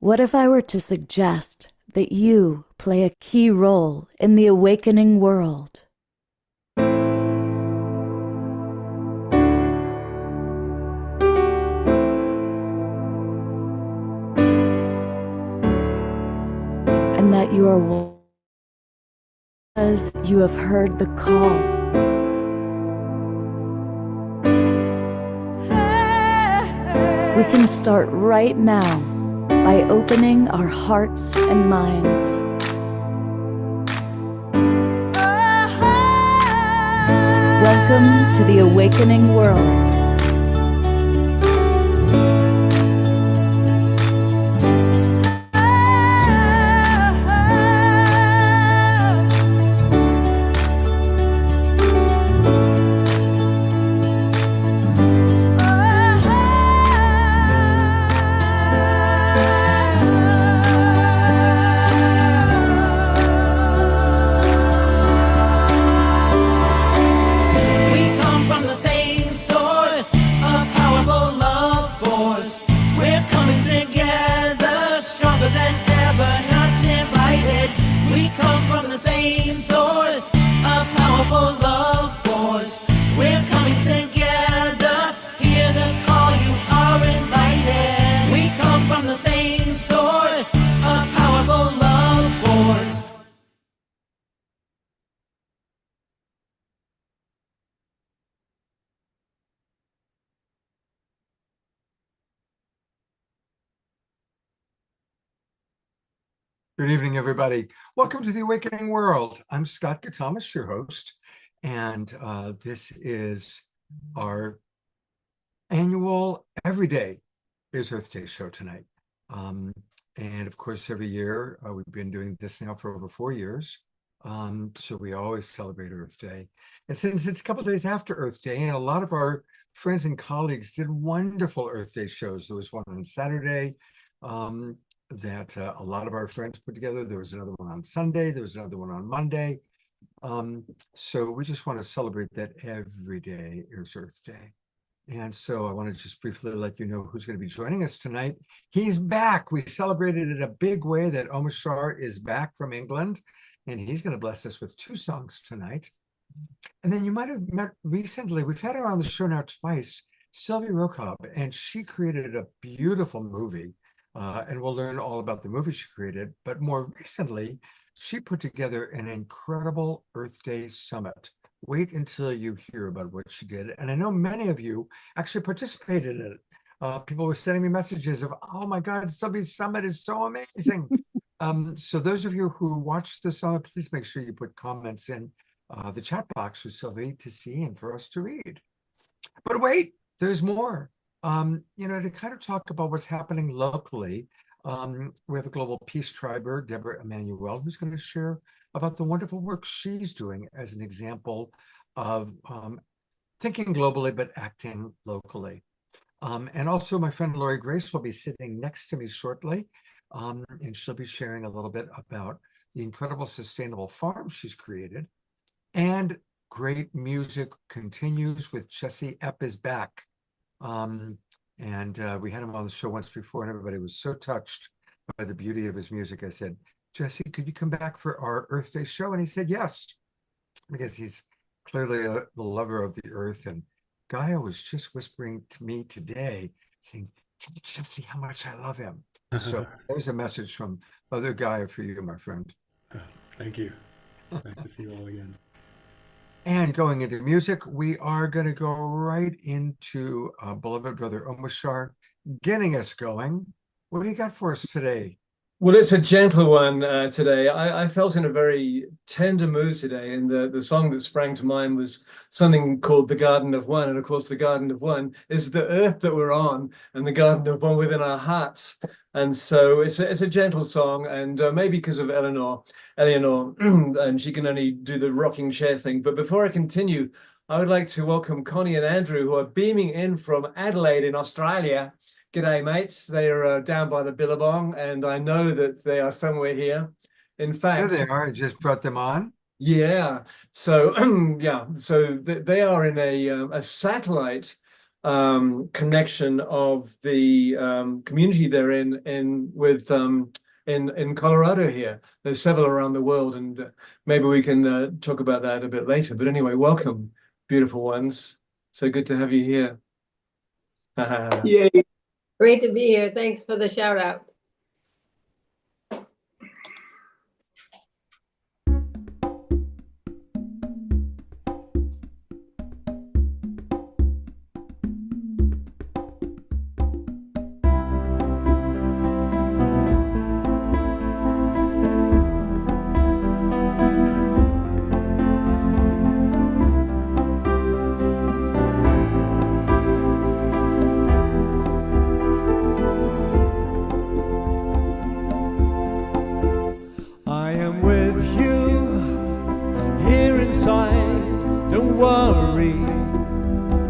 What if I were to suggest that you play a key role in the awakening world? And that you are because you have heard the call. We can start right now by opening our hearts and minds. Welcome to the awakening world. Good evening, everybody. Welcome to the Awakening World. I'm Scott Gatamas, your host, and this is our annual Everyday is Earth Day show tonight. And of course, every year, we've been doing this now for over 4 years. So we always celebrate Earth Day. And since it's a couple days after Earth Day, and a lot of our friends and colleagues did wonderful Earth Day shows. There was one on Saturday, that a lot of our friends put together. There was another one on Sunday. There was another one on Monday. So we just want to celebrate that every day is Earth Day. And so I want to just briefly let you know who's going to be joining us tonight. He's back. We celebrated it a big way that Om Shar is back from England, and he's going to bless us with 2 songs tonight. And then you might have met recently, we've had her on the show now twice, Sylvie Rokob, and she created a beautiful movie. And we'll learn all about the movie she created. But more recently, she put together an incredible Earth Day Summit. Wait until you hear about what she did. And I know many of you actually participated in it. People were sending me messages of, oh my God, Sylvie's Summit is so amazing. So those of you who watched the summit, please make sure you put comments in the chat box for Sylvie to see and for us to read. But wait, there's more. To kind of talk about what's happening locally, we have a global peace triber, Deborah Emanuel, who's going to share about the wonderful work she's doing as an example of thinking globally, but acting locally. And also my friend Lori Grace will be sitting next to me shortly, and she'll be sharing a little bit about the incredible sustainable farm she's created. And great music continues with Jesse Epp is back. We had him on the show once before, and everybody was so touched by the beauty of his music. I said, Jesse, could you come back for our Earth Day show? And he said yes, because he's clearly the lover of the earth. And Gaia was just whispering to me today, saying, tell Jesse how much I love him. So there's a message from Mother Gaia for you, my friend. Thank you. Nice to see you all again. And going into music, we are going to go right into beloved brother Om Shar, getting us going. What do you got for us today? Well, it's a gentle one today. I felt in a very tender mood today, and the song that sprang to mind was something called The Garden of One. And of course, the Garden of One is the earth that we're on, and the Garden of One within our hearts. And so it's a gentle song, and maybe because of Eleanor, and she can only do the rocking chair thing. But before I continue, I would like to welcome Connie and Andrew, who are beaming in from Adelaide in Australia. G'day, mates. They are down by the Billabong, and I know that they are somewhere here. In fact, There they are. I just brought them on. Yeah. So, so they are in a satellite connection of the community they're in with in Colorado here. There's several around the world, and maybe we can talk about that a bit later. But anyway, welcome, beautiful ones. So good to have you here. Yay. Great to be here. Thanks for the shout out. I am with you here inside. Don't worry,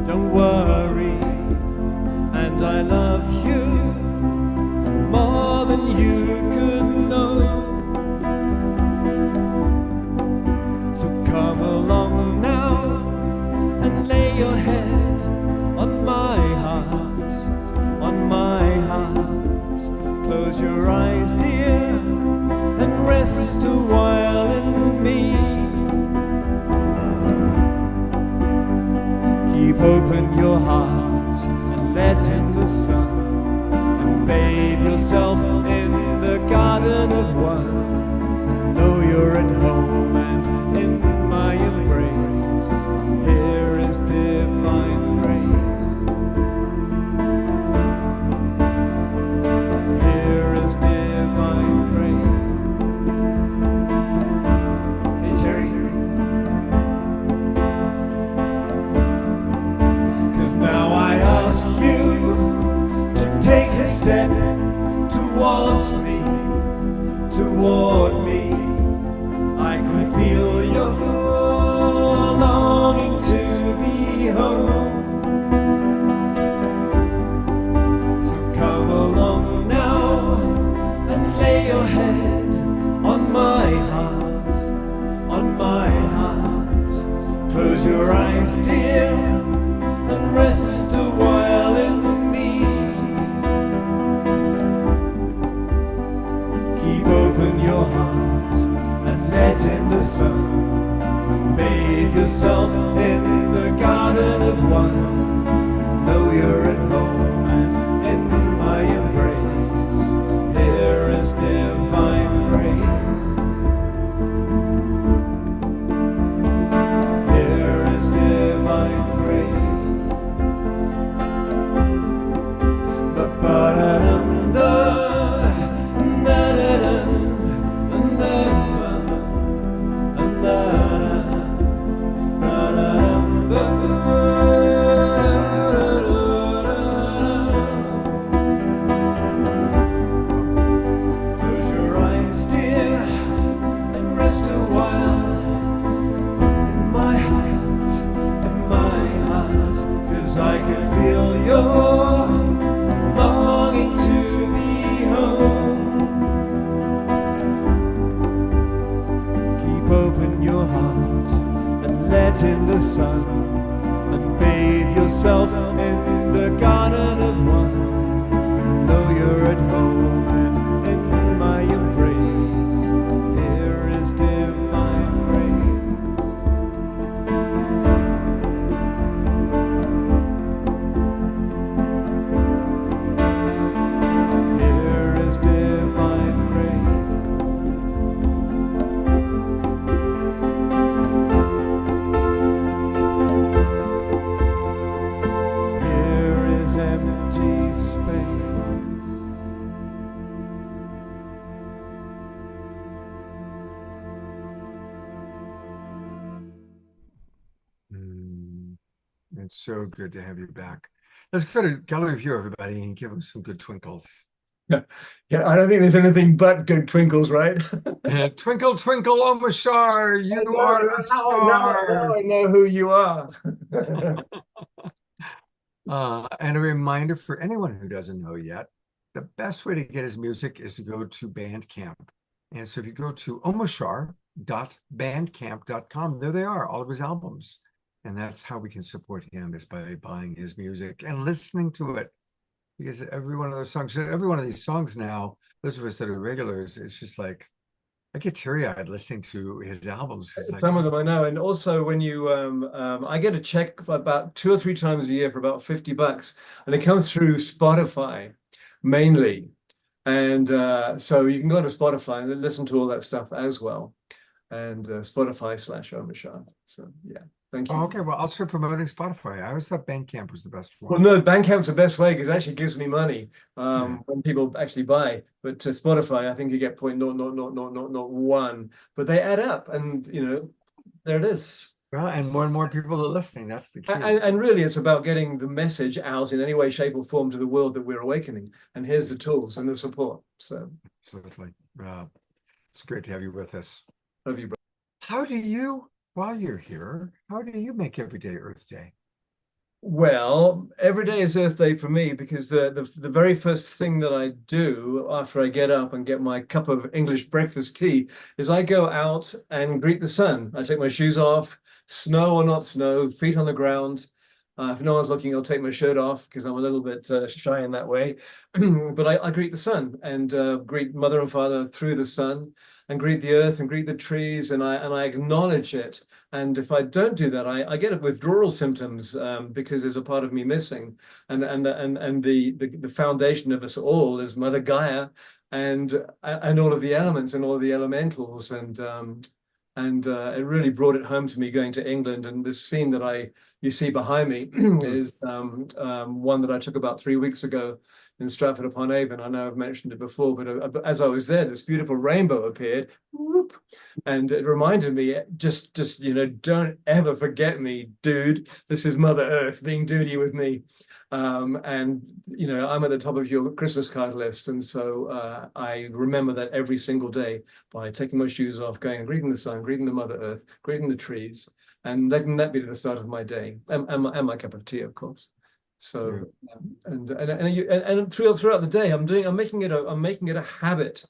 don't worry. And I love you more than you could know. So come along now and lay your head on my heart, on my heart. Close your eyes, dear, and rest a while in me. Keep open your heart and let in the sun, and bathe yourself in the garden of one. Know you're at home and in my embrace. Here is divine grace. Here is divine grace. Now I ask you to take a step towards me, toward me. I can feel your longing to be home. So come along now and lay your head on my heart, on my heart. Close your eyes, dear, and rest a while in me. Keep open your heart and let in the sun. Bathe yourself in the garden of one. Know you're at home and in my embrace. Here is divine grace. Here is divine grace. Close your eyes, dear, and rest a while in my heart, in my heart, 'cause I can feel your longing to be home. Keep open your heart and let in the sun, and bathe yourself in the garden of one. Know you're at home and in my embrace. Here is divine grace. Here is divine grace. Here is empty space. It's so good to have you back. Let's go to gallery view, everybody, and give them some good twinkles. Yeah, I don't think there's anything but good twinkles, right? Twinkle, twinkle, oh Mashar, you are a star. Now I know who you are. And a reminder for anyone who doesn't know yet, the best way to get his music is to go to Bandcamp. And so if you go to omashar.bandcamp.com, there they are, all of his albums. And that's how we can support him, is by buying his music and listening to it. Because every one of those songs, every one of these songs now, those of us that are regulars, it's just like, I get teary-eyed listening to his albums. It's like, Some of them I know, and also when you, I get a check about 2 or 3 times a year for about $50, and it comes through Spotify mainly, and so you can go to Spotify and listen to all that stuff as well, and Spotify/Omar Shah. So yeah, thank you. oh, okay, well, I'll start promoting Spotify. I always thought Bandcamp was the best Well, one. no, Bandcamp's the best way because it actually gives me money Yeah. when people actually buy. But to Spotify, I think you get 0.00001, but they add up, and you know, there it is. Well, and more people are listening. That's the key. And really, it's about getting the message out in any way, shape, or form to the world that we're awakening. And here's the tools and the support. So, Absolutely. It's great to have you with us. love you, bro. How do you, while you're here, how do you make every day Earth Day? Well, every day is Earth Day for me because the very first thing that I do after I get up and get my cup of English breakfast tea is I go out and greet the sun. I take my shoes off, snow or not snow, feet on the ground. If no one's looking, I'll take my shirt off because I'm a little bit shy in that way. But I greet the sun and greet mother and father through the sun, and greet the earth and greet the trees, and I acknowledge it. And if I don't do that, I get withdrawal symptoms because there's a part of me missing. And the foundation of us all is Mother Gaia, and all of the elements and all of the elementals. And it really brought it home to me going to England. And this scene that you see behind me is one that I took about 3 weeks ago in Stratford upon Avon. I know I've mentioned it before, but as I was there, this beautiful rainbow appeared, whoop, and it reminded me, just don't ever forget me, dude. This is Mother Earth being duty with me. And I'm at the top of your Christmas card list, and so I remember that every single day by taking my shoes off, going and greeting the sun, greeting the Mother Earth, greeting the trees, and letting that be the start of my day, and my cup of tea, of course. So and throughout the day, I'm making it a habit,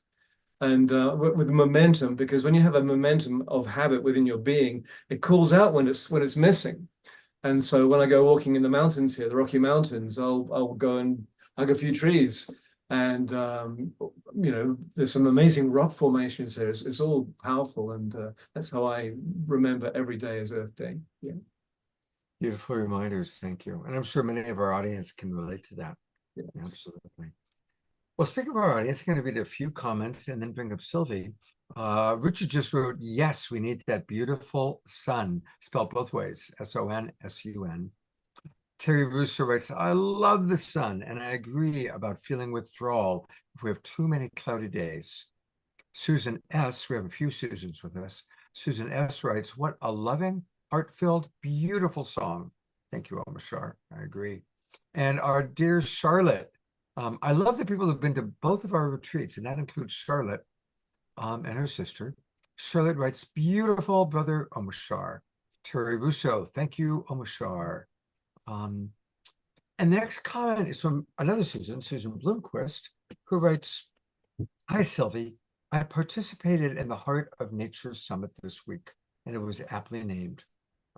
and with momentum, because when you have a momentum of habit within your being, it calls out when it's missing. And so when I go walking in the mountains here, the Rocky Mountains, I'll go and hug a few trees, and there's some amazing rock formations here. It's all powerful, and that's how I remember every day as Earth Day. Yeah. Beautiful reminders. Thank you. And I'm sure many of our audience can relate to that. Yes. Absolutely. Well, speaking of our audience, I'm going to read a few comments and then bring up Sylvie. Richard just wrote, yes, we need that beautiful sun, spelled both ways, S-O-N-S-U-N. Terry Russo writes, I love the sun, and I agree about feeling withdrawal if we have too many cloudy days. Susan S., we have a few Susans with us. Susan S. writes, what a loving, heart-filled, beautiful song. Thank you, Omar Shah. I agree. And our dear Charlotte, I love the people who've been to both of our retreats, and that includes Charlotte and her sister. Charlotte writes, beautiful brother Omar Shah. Terry Russo, thank you, Omar Shah. And the next comment is from another Susan Bloomquist, who writes, hi, Sylvie. I participated in the Heart of Nature Summit this week, and it was aptly named.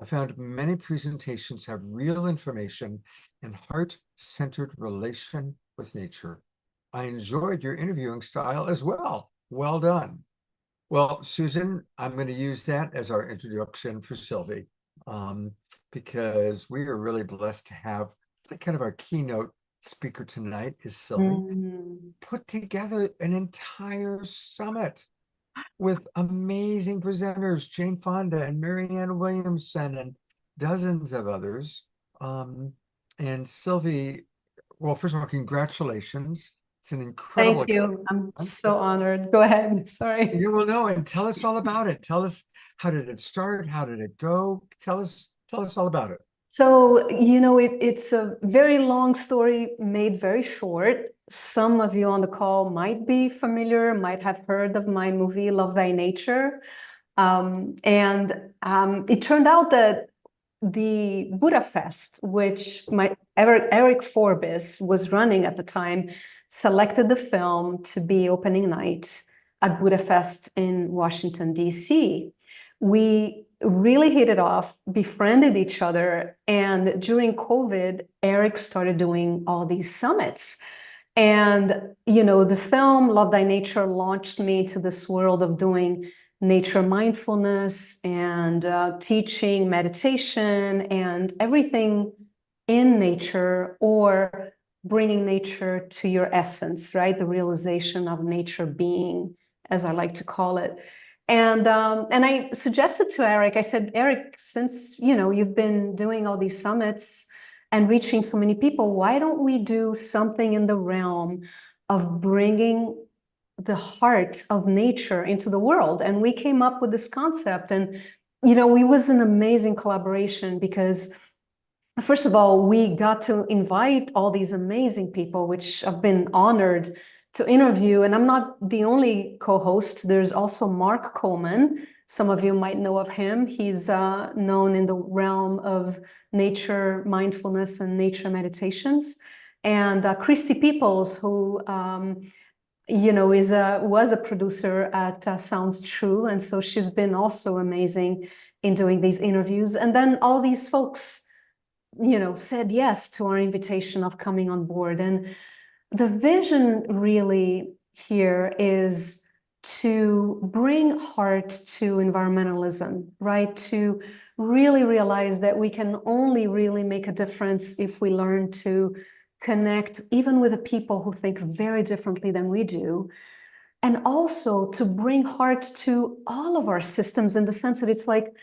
I found many presentations have real information and heart-centered relation with nature. I enjoyed your interviewing style as well. Well done. Well, Susan, I'm going to use that as our introduction for Sylvie, because we are really blessed to have kind of our keynote speaker tonight is Sylvie. Put together an entire summit with amazing presenters, Jane Fonda and Marianne Williamson and dozens of others. And Sylvie, well, first of all, congratulations. It's an incredible. Thank you. I'm so honored. Go ahead. Sorry. You will know, and tell us all about it. Tell us, how did it start? How did it go? Tell us all about it. So, it's a very long story made very short. Some of you on the call might be familiar, might have heard of my movie, Love Thy Nature. It turned out that the Buddha Fest, which Eric Forbes was running at the time, selected the film to be opening night at Buddha Fest in Washington, D.C. We really hit it off, befriended each other. And during COVID, Eric started doing all these summits. And, the film Love Thy Nature launched me to this world of doing nature mindfulness and teaching meditation and everything in nature, or bringing nature to your essence, right? The realization of nature being, as I like to call it. And I suggested to Eric, I said, Eric, since, you've been doing all these summits and reaching so many people, why don't we do something in the realm of bringing the heart of nature into the world? And we came up with this concept, and it was an amazing collaboration because, first of all, we got to invite all these amazing people, which I've been honored to interview. And I'm not the only co-host. There's also Mark Coleman. Some of you might know of him. He's known in the realm of nature mindfulness and nature meditations. And Christy Peoples, who was a producer at Sounds True. And so she's been also amazing in doing these interviews. And then all these folks, said yes to our invitation of coming on board. And the vision really here is to bring heart to environmentalism, right? To really realize that we can only really make a difference if we learn to connect even with the people who think very differently than we do. And also to bring heart to all of our systems, in the sense that it's like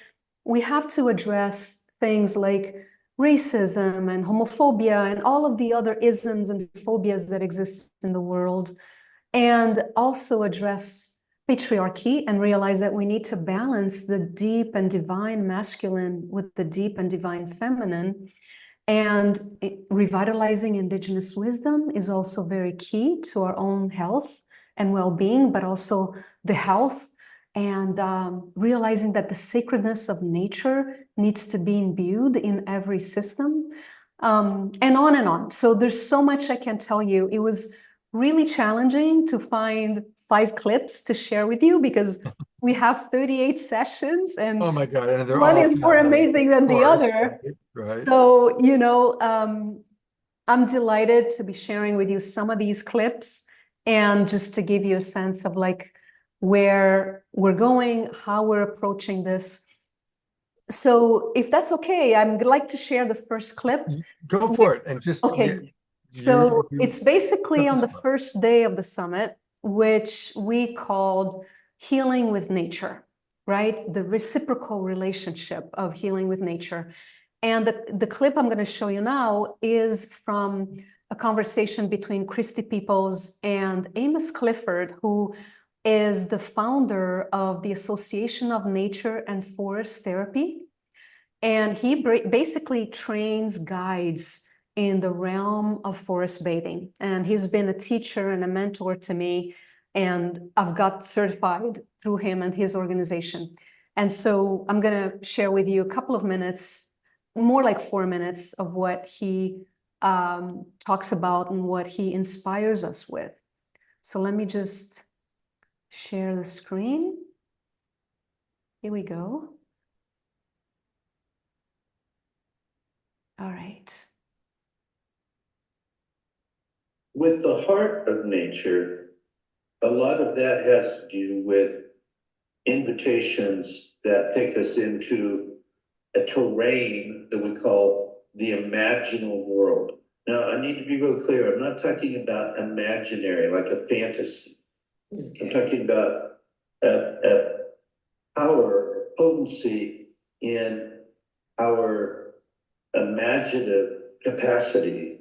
we have to address things like racism and homophobia and all of the other isms and phobias that exist in the world, and also address patriarchy and realize that we need to balance the deep and divine masculine with the deep and divine feminine. And revitalizing indigenous wisdom is also very key to our own health and well-being, but also the health and realizing that the sacredness of nature needs to be imbued in every system, and on and on. So there's so much I can tell you. It was really challenging to find 5 clips to share with you because we have 38 sessions, and Oh my God. And they're one all is more fabulous, amazing than of the course, other. right? So, I'm delighted to be sharing with you some of these clips, and just to give you a sense of like where we're going, how we're approaching this. So if that's okay, I'd like to share the first clip. Go for it. And just Okay. So you- it's basically on the Simple. first day of the summit, which we called Healing with Nature, right? The reciprocal relationship of healing with nature. And the clip I'm going to show you now is from a conversation between Christy Peoples and Amos Clifford, who is the founder of the Association of Nature and Forest Therapy. And he basically trains guides in the realm of forest bathing. And he's been a teacher and a mentor to me, and I've got certified through him and his organization. And so I'm going to share with you a couple of minutes, more like 4 minutes, of what he talks about and what he inspires us with. So let me just share the screen. Here we go. All right. With the heart of nature, a lot of that has to do with invitations that take us into a terrain that we call the imaginal world. Now, I need to be real clear. I'm not talking about imaginary, like a fantasy. I'm talking about a power, potency in our imaginative capacity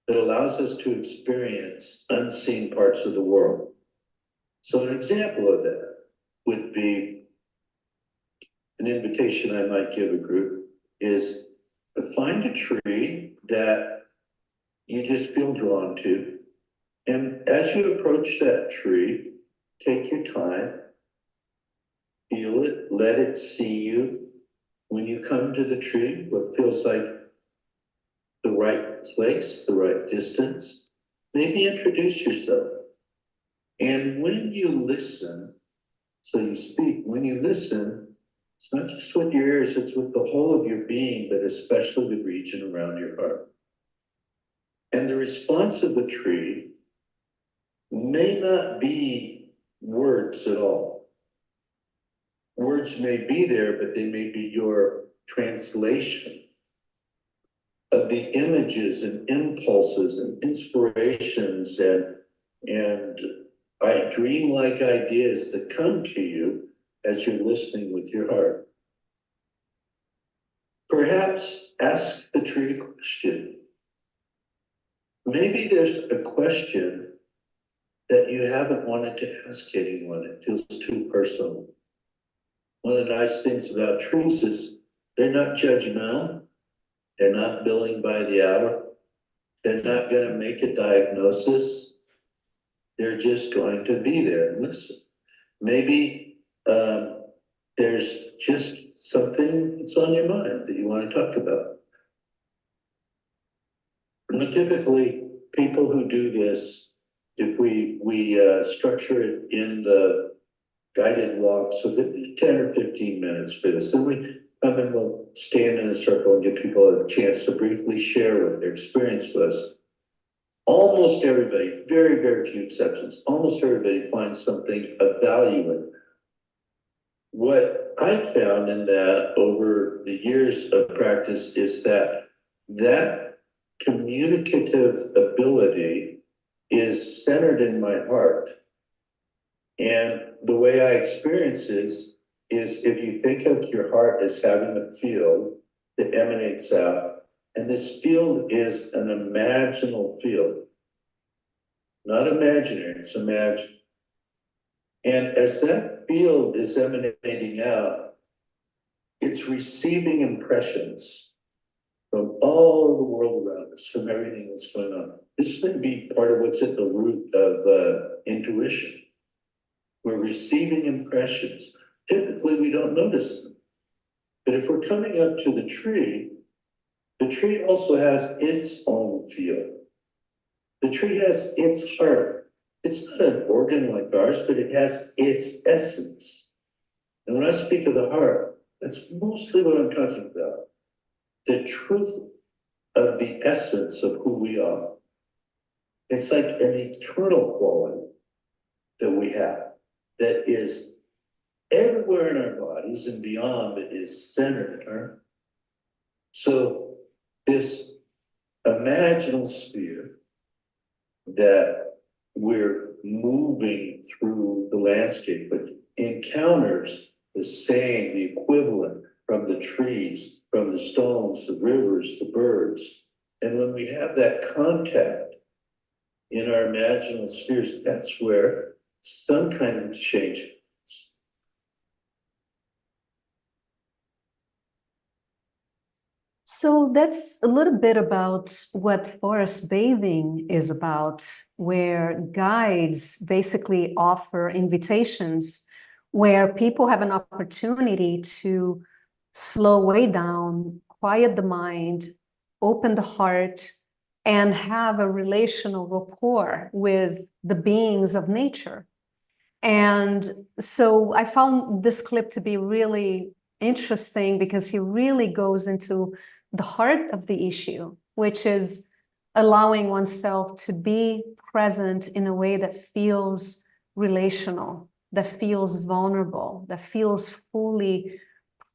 that allows us to experience unseen parts of the world. So an example of that would be an invitation I might give a group is to find a tree that you just feel drawn to. And as you approach that tree, take your time, feel it, let it see you. When you come to the tree, what feels like the right place, the right distance, maybe introduce yourself. And when you listen, so you speak, when you listen, It's not just with your ears, it's with the whole of your being, but especially the region around your heart. And the response of the tree may not be words at all. Words may be there, but they may be your translation of the images and impulses and inspirations and dreamlike ideas that come to you as you're listening with your heart. Perhaps ask the tree a question. Maybe there's a question that you haven't wanted to ask anyone. It feels too personal. One of the nice things about trees is they're not judgmental. They're not billing by the hour. They're not going to make a diagnosis. They're just going to be there and listen. Maybe there's just something that's on your mind that you want to talk about. And typically, people who do this, if we structure it in the guided walk, so that 10 or 15 minutes for this, and we come and we'll stand in a circle and give people a chance to briefly share what their experience was. Almost everybody, very, very few exceptions, almost everybody finds something of value in that. What I found in that over the years of practice is that communicative ability is centered in my heart. And the way I experience this is if you think of your heart as having a field that emanates out, and this field is an imaginal field, not imaginary, it's imagined. And as that field is emanating out, it's receiving impressions from all the world around us, from everything that's going on. This may be part of what's at the root of intuition. We're receiving impressions. Typically, we don't notice them. But if we're coming up to the tree also has its own field. The tree has its heart. It's not an organ like ours, but it has its essence. And when I speak of the heart, that's mostly what I'm talking about. The truth of the essence of who we are. It's like an eternal quality that we have that is everywhere in our bodies and beyond, but is centered in our. So this imaginal sphere that we're moving through the landscape, but encounters the same, the equivalent from the trees, from the stones, the rivers, the birds. And when we have that contact in our imaginal spheres, that's where some kind of change happens. So that's a little bit about what forest bathing is about, where guides basically offer invitations where people have an opportunity to slow way down, quiet the mind, open the heart, and have a relational rapport with the beings of nature. And so I found this clip to be really interesting because he really goes into the heart of the issue, which is allowing oneself to be present in a way that feels relational, that feels vulnerable, that feels fully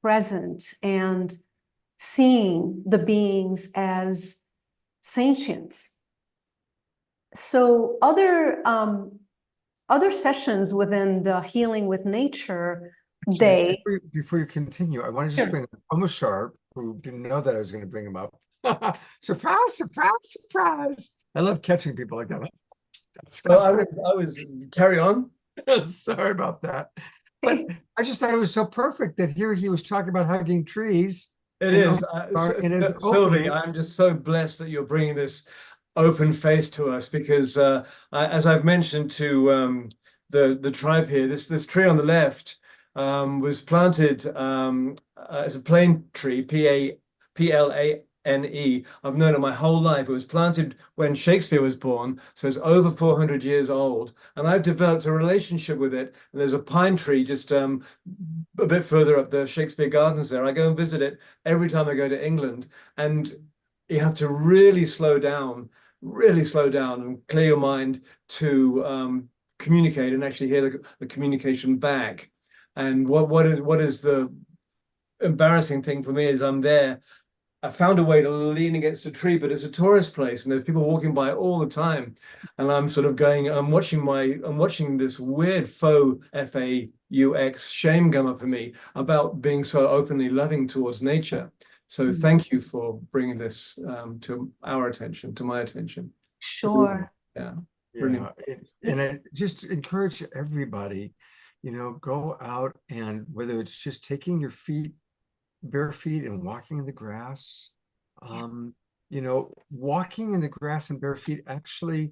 present, and seeing the beings as sentient. So other sessions within the Healing with Nature day. Before you continue, I want to just bring up Thomas Sharp, who didn't know that I was going to bring him up. Surprise, surprise, surprise. I love catching people like that. Well, I was carry on. Sorry about that. But I just thought it was so perfect that here he was talking about hugging trees. It is. Sylvie, I'm just so blessed that you're bringing this open face to us because as I've mentioned to the tribe here, this tree on the left was planted as a plane tree, PLANE, N-E. I've known it my whole life. It was planted when Shakespeare was born, so it's over 400 years old. And I've developed a relationship with it. And there's a pine tree just a bit further up the Shakespeare Gardens there. I go and visit it every time I go to England. And you have to really slow down and clear your mind to communicate and actually hear the communication back. And what is the embarrassing thing for me is I'm there. I found a way to lean against a tree, but it's a tourist place and there's people walking by all the time. And I'm sort of going, I'm watching this weird faux F-A-U-X shame come up for me about being so openly loving towards nature. So thank you for bringing this to our attention, to my attention. Sure. Yeah. Yeah, and I just encourage everybody, you know, go out and whether it's just taking your bare feet and walking in the grass, you know, walking in the grass and bare feet, actually,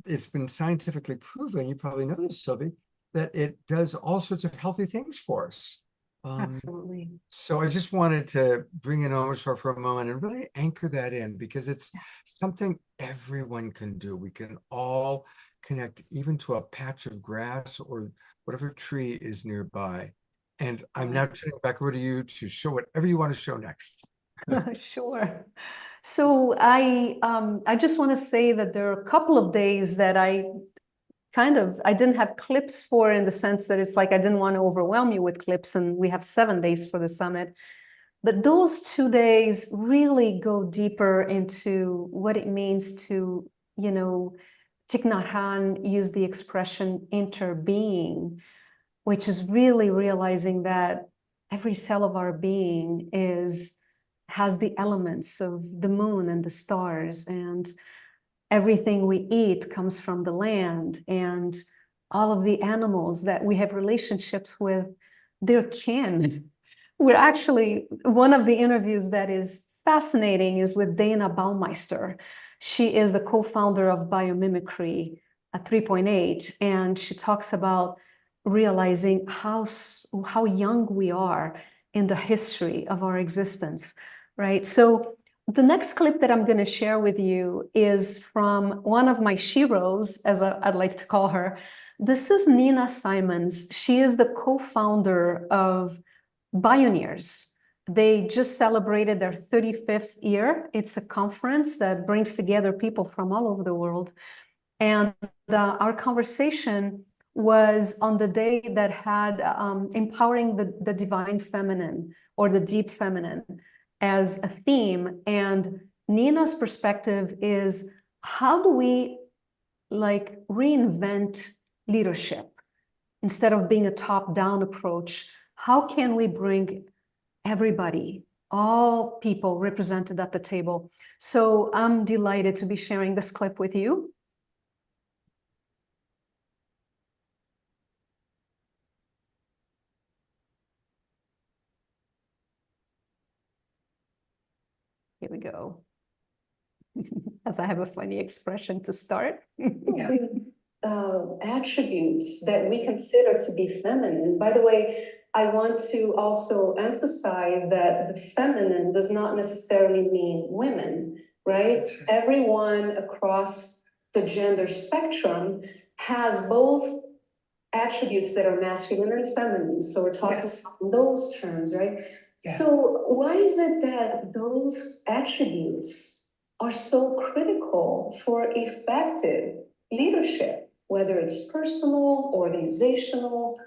it's been scientifically proven, you probably know this, Sylvie, that it does all sorts of healthy things for us. Absolutely. So I just wanted to bring in Omarshore for a moment and really anchor that in because it's something everyone can do. We can all connect even to a patch of grass or whatever tree is nearby. And I'm now turning back over to you to show whatever you want to show next. Sure. So I just want to say that there are a couple of days that I didn't have clips for, in the sense that it's like I didn't want to overwhelm you with clips, and we have 7 days for the summit. But those 2 days really go deeper into what it means to, you know, Thich Nhat Hanh used the expression interbeing, which is really realizing that every cell of our being has the elements of the moon and the stars, and everything we eat comes from the land, and all of the animals that we have relationships with, they're kin. We're actually, one of the interviews that is fascinating is with Dana Baumeister. She is the co-founder of Biomimicry at 3.8, and she talks about realizing how young we are in the history of our existence, right? So the next clip that I'm going to share with you is from one of my sheroes, as I'd like to call her. This is Nina Simons. She is the co-founder of Bioneers. They just celebrated their 35th year. It's a conference that brings together people from all over the world. And our conversation was on the day that had empowering the divine feminine or the deep feminine as a theme. And Nina's perspective is, how do we like reinvent leadership instead of being a top-down approach? How can we bring everybody, all people represented at the table? So I'm delighted to be sharing this clip with you. Here we go. As I have a funny expression to start. Attributes that we consider to be feminine. By the way, I want to also emphasize that the feminine does not necessarily mean women, right? Everyone across the gender spectrum has both attributes that are masculine and feminine. So we're talking in those terms, right? Yes. So why is it that those attributes are so critical for effective leadership, whether it's personal, organizational,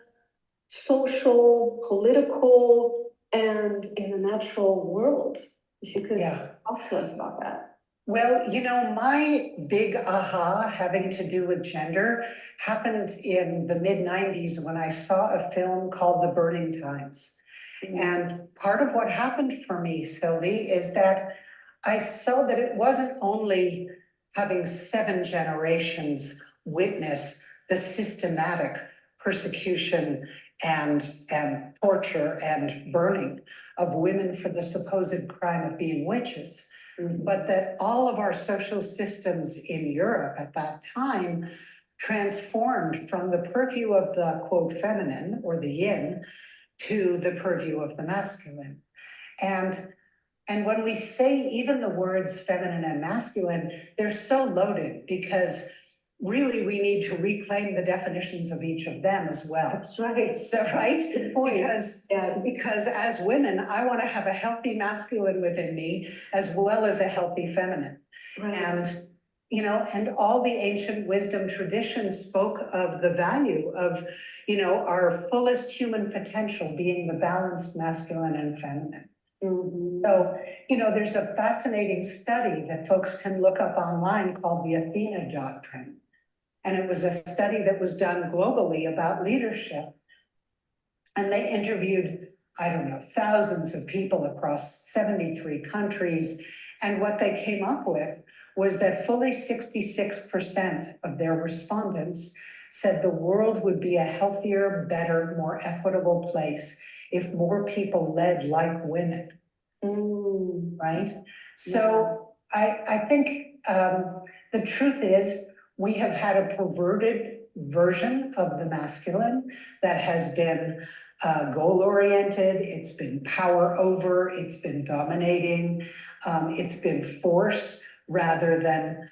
social, political, and in the natural world? If you could talk to us about that. Well, you know, my big aha having to do with gender happened in the mid-90s when I saw a film called The Burning Times. And part of what happened for me, Sylvie, is that I saw that it wasn't only having 7 generations witness the systematic persecution and torture and burning of women for the supposed crime of being witches, but that all of our social systems in Europe at that time transformed from the purview of the, quote, feminine or the yin to the purview of the masculine. And And when we say even the words feminine and masculine, they're so loaded because really we need to reclaim the definitions of each of them as well. That's right. So, right? Good point. Because, because as women, I want to have a healthy masculine within me as well as a healthy feminine. Right. And, you know, and all the ancient wisdom traditions spoke of the value of, you know, our fullest human potential being the balanced masculine and feminine. Mhm. So, you know, there's a fascinating study that folks can look up online called the Athena Doctrine. And it was a study that was done globally about leadership. And they interviewed, I don't know, thousands of people across 73 countries. And what they came up with was that fully 66% of their respondents said the world would be a healthier, better, more equitable place if more people led like women. Right? So I think the truth is we have had a perverted version of the masculine that has been goal-oriented, it's been power over, it's been dominating, it's been force rather than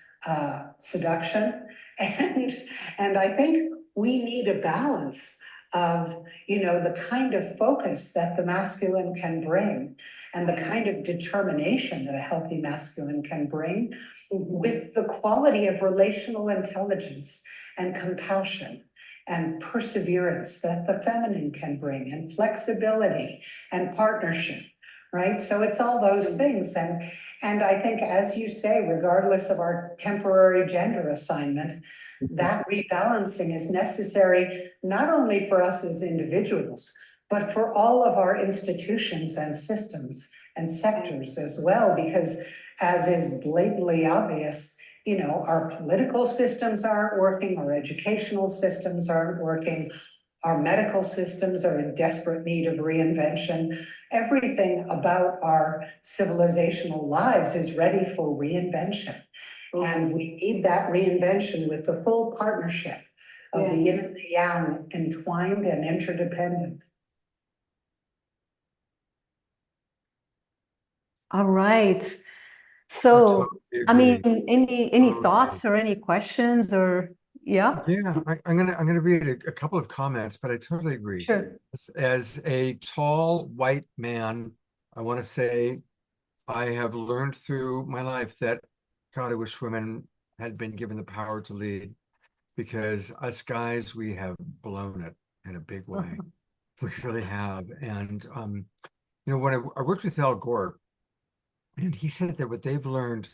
seduction. And I think we need a balance of, you know, the kind of focus that the masculine can bring and the kind of determination that a healthy masculine can bring with the quality of relational intelligence and compassion and perseverance that the feminine can bring, and flexibility and partnership, right? So it's all those things. And I think, as you say, regardless of our temporary gender assignment, that rebalancing is necessary not only for us as individuals, but for all of our institutions and systems and sectors as well, because as is blatantly obvious, you know, our political systems aren't working, our educational systems aren't working, our medical systems are in desperate need of reinvention. Everything about our civilizational lives is ready for reinvention. And we need that reinvention with the full partnership of the yin and the yang, entwined and interdependent. All right. So, totally I mean, agree. any Totally. thoughts or any questions or, yeah, Yeah, I'm gonna read a couple of comments, but I totally agree. sure. As a tall white man, I want to say I have learned through my life that God, I wish women had been given the power to lead, because us guys, we have blown it in a big way. We really have. And you know, when I worked with Al Gore, and he said that what they've learned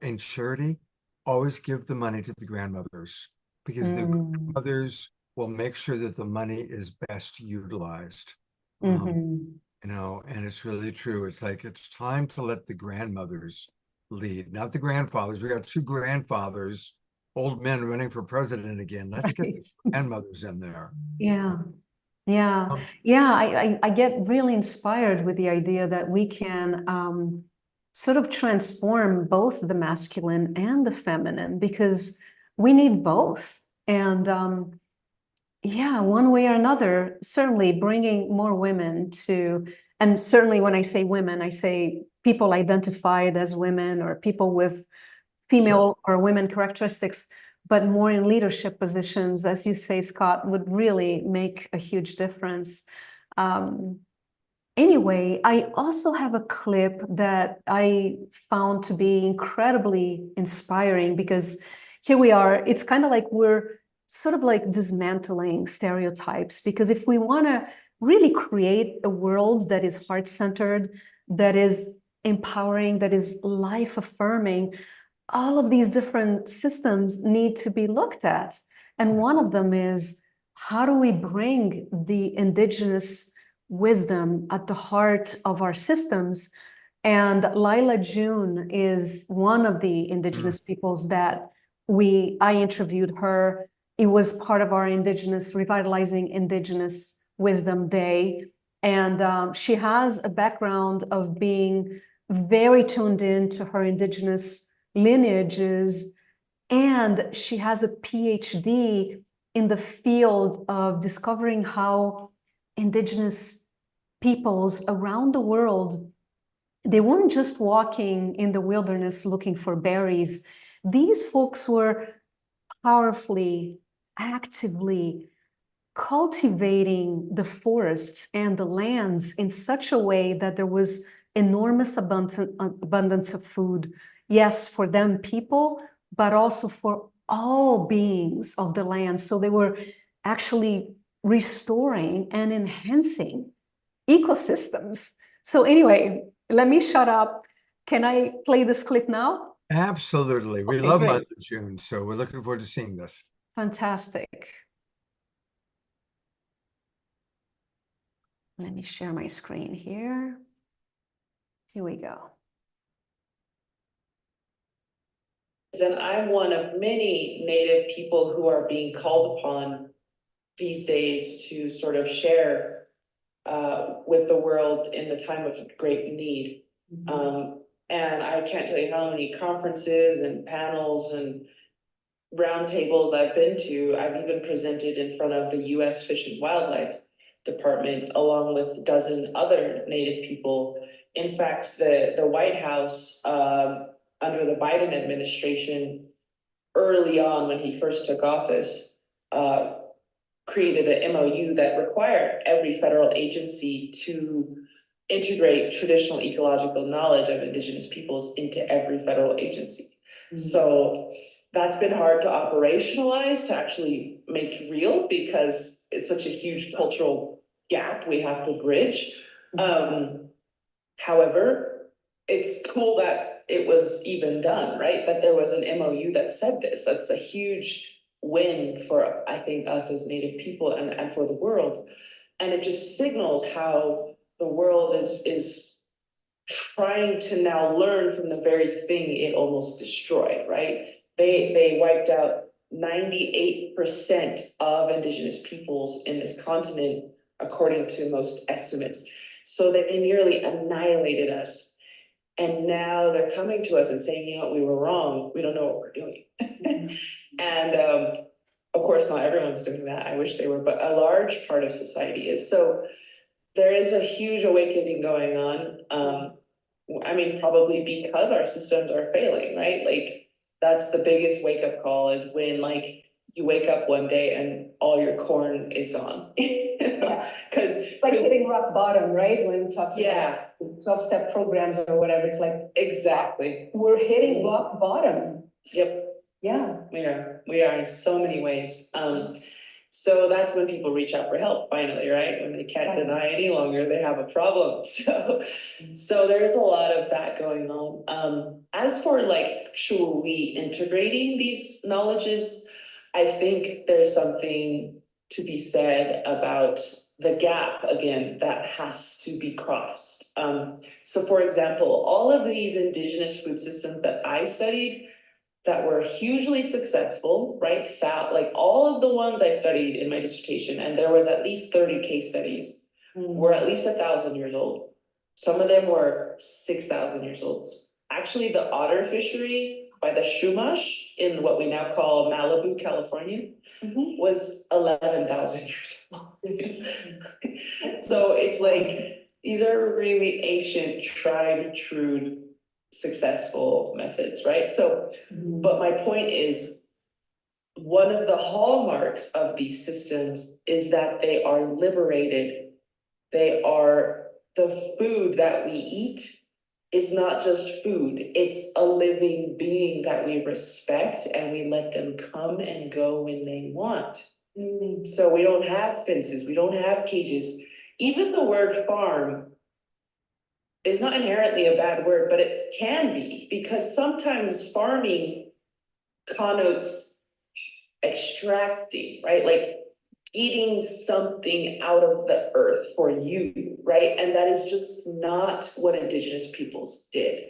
in charity, always give the money to the grandmothers, because the grandmothers will make sure that the money is best utilized. You know, and it's really true. It's like, it's time to let the grandmothers lead, not the grandfathers. We got two grandfathers, old men running for president again. Let's get the grandmothers in there. Yeah. Yeah. Yeah. I get really inspired with the idea that we can sort of transform both the masculine and the feminine, because we need both. And yeah, one way or another, certainly bringing more women to, and certainly when I say women, I say people identified as women or people with female or women characteristics, but more in leadership positions, as you say, Scott, would really make a huge difference. Anyway, I also have a clip that I found to be incredibly inspiring, because here we are, it's kind of like we're sort of like dismantling stereotypes, because if we want to really create a world that is heart-centered, that is empowering, that is life-affirming, all of these different systems need to be looked at. And one of them is, how do we bring the indigenous wisdom at the heart of our systems? And Lila June is one of the indigenous peoples that I interviewed her. It was part of our Revitalizing Indigenous Wisdom Day. And she has a background of being very tuned in to her indigenous lineages, and she has a PhD in the field of discovering how indigenous peoples around the world they weren't just walking in the wilderness looking for berries. These folks were powerfully, actively cultivating the forests and the lands in such a way that there was enormous abundance of food. Yes, for them people, but also for all beings of the land. So they were actually restoring and enhancing ecosystems. So anyway, let me shut up. Can I play this clip now? Absolutely. We Okay, love great. Month of June, so we're looking forward to seeing this. Fantastic. Let me share my screen here. Here we go. And I'm one of many Native people who are being called upon these days to sort of share with the world in the time of great need. And I can't tell you how many conferences and panels and roundtables I've been to. I've even presented in front of the US Fish and Wildlife Department along with a dozen other Native people. In fact, the White House under the Biden administration, early on when he first took office, created an MOU that required every federal agency to integrate traditional ecological knowledge of Indigenous peoples into every federal agency. So that's been hard to operationalize, to actually make real, because it's such a huge cultural gap we have to bridge. However, it's cool that it was even done, right? That there was an MOU that said this. That's a huge win for, I think, us as Native people and for the world. And it just signals how the world is trying to now learn from the very thing it almost destroyed, right? They wiped out 98% of Indigenous peoples in this continent, according to most estimates. So they nearly annihilated us. And now they're coming to us and saying, you know what, we were wrong. We don't know what we're doing. And of course, not everyone's doing that. I wish they were, but a large part of society is. So there is a huge awakening going on. I mean, probably because our systems are failing, right? Like, that's the biggest wake up call, is when like you wake up one day and all your corn is gone. Yeah. Because Like hitting rock bottom, right? When we talk yeah, about 12-step programs or whatever, it's like exactly. we're hitting rock bottom. Yep. Yeah. We are in so many ways. So that's when people reach out for help finally, right? When they can't deny any longer, they have a problem. So there is a lot of that going on. As for like actually integrating these knowledges, I think there's something to be said about the gap again that has to be crossed. So for example, all of these Indigenous food systems that I studied that were hugely successful, right? Like all of the ones I studied in my dissertation, and there was at least 30 case studies, were at least 1,000 years old. Some of them were 6,000 years old. Actually, the otter fishery by the Chumash in what we now call Malibu, California, was 11,000 years old. So it's like, these are really ancient, tried, true, successful methods, right? So, but my point is, one of the hallmarks of these systems is that they are liberated. They are, the food that we eat is not just food, it's a living being that we respect, and we let them come and go when they want. So we don't have fences, we don't have cages. Even the word farm is not inherently a bad word, but it can be, because sometimes farming connotes extracting, right? Like eating something out of the earth for you, right? And that is just not what Indigenous peoples did.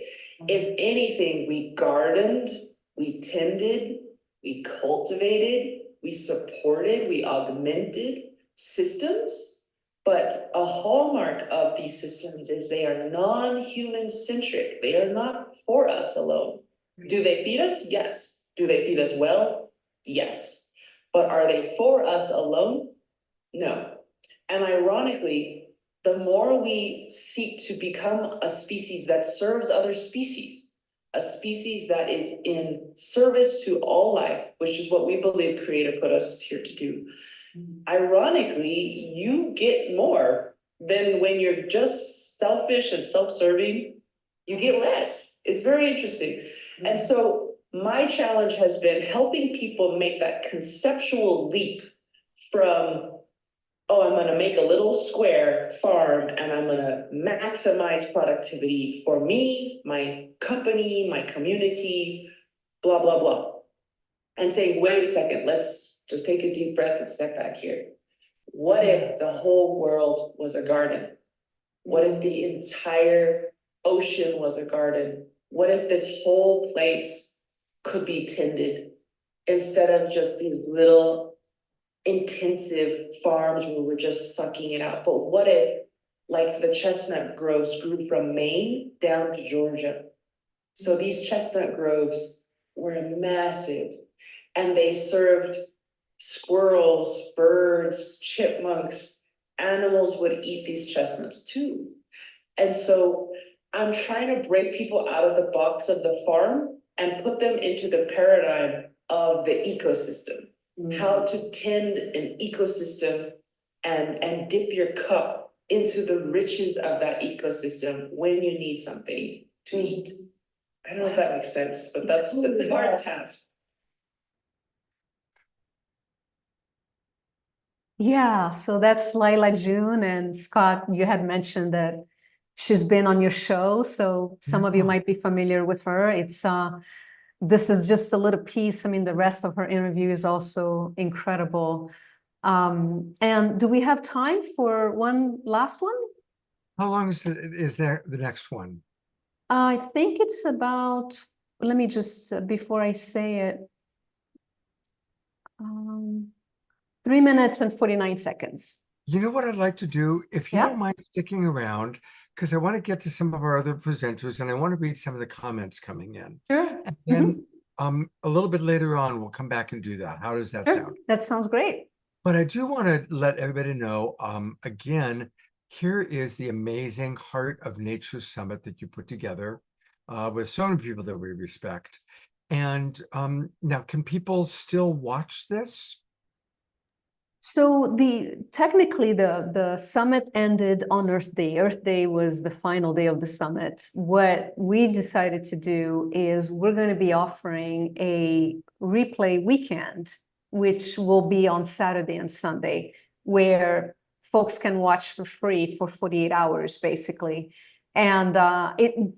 If anything, we gardened, we tended, we cultivated, we supported, we augmented systems. But a hallmark of these systems is they are non-human centric. They are not for us alone. Do they feed us? Yes. Do they feed us well? Yes. But are they for us alone? No. And ironically, the more we seek to become a species that serves other species, a species that is in service to all life, which is what we believe Creator put us here to do. Ironically, you get more than when you're just selfish and self-serving, you get less. It's very interesting. And so my challenge has been helping people make that conceptual leap from, oh, I'm gonna make a little square farm and I'm gonna maximize productivity for me, my company, my community, blah, blah, blah. And say, wait a second, let's just take a deep breath and step back here. What if the whole world was a garden? What if the entire ocean was a garden? What if this whole place could be tended instead of just these little intensive farms where we're just sucking it out? But what if, like the chestnut groves grew from Maine down to Georgia? So these chestnut groves were massive and they served squirrels, birds, chipmunks. Animals would eat these chestnuts too. And so I'm trying to break people out of the box of the farm and put them into the paradigm of the ecosystem. How to tend an ecosystem and dip your cup into the riches of that ecosystem when you need something to eat. I don't know if that makes sense, but that's a hard task. Yeah, so that's Lila June, and Scott, you had mentioned that she's been on your show, so some of you might be familiar with her. It's this is just a little piece. I mean, the rest of her interview is also incredible. And do we have time for one last one? How long is there the next one? I think it's about, let me just, before I say it, 3 minutes and 49 seconds. You know what I'd like to do? If you Yeah. don't mind sticking around, because I want to get to some of our other presenters and I want to read some of the comments coming in. Sure. And then a little bit later on, we'll come back and do that. How does that Sure. sound? That sounds great. But I do want to let everybody know, again, here is the amazing Heart of Nature Summit that you put together with so many people that we respect. And now, can people still watch this? So technically the summit ended on Earth Day. Earth Day was the final day of the summit. What we decided to do is we're going to be offering a replay weekend, which will be on Saturday and Sunday, where folks can watch for free for 48 hours, basically. And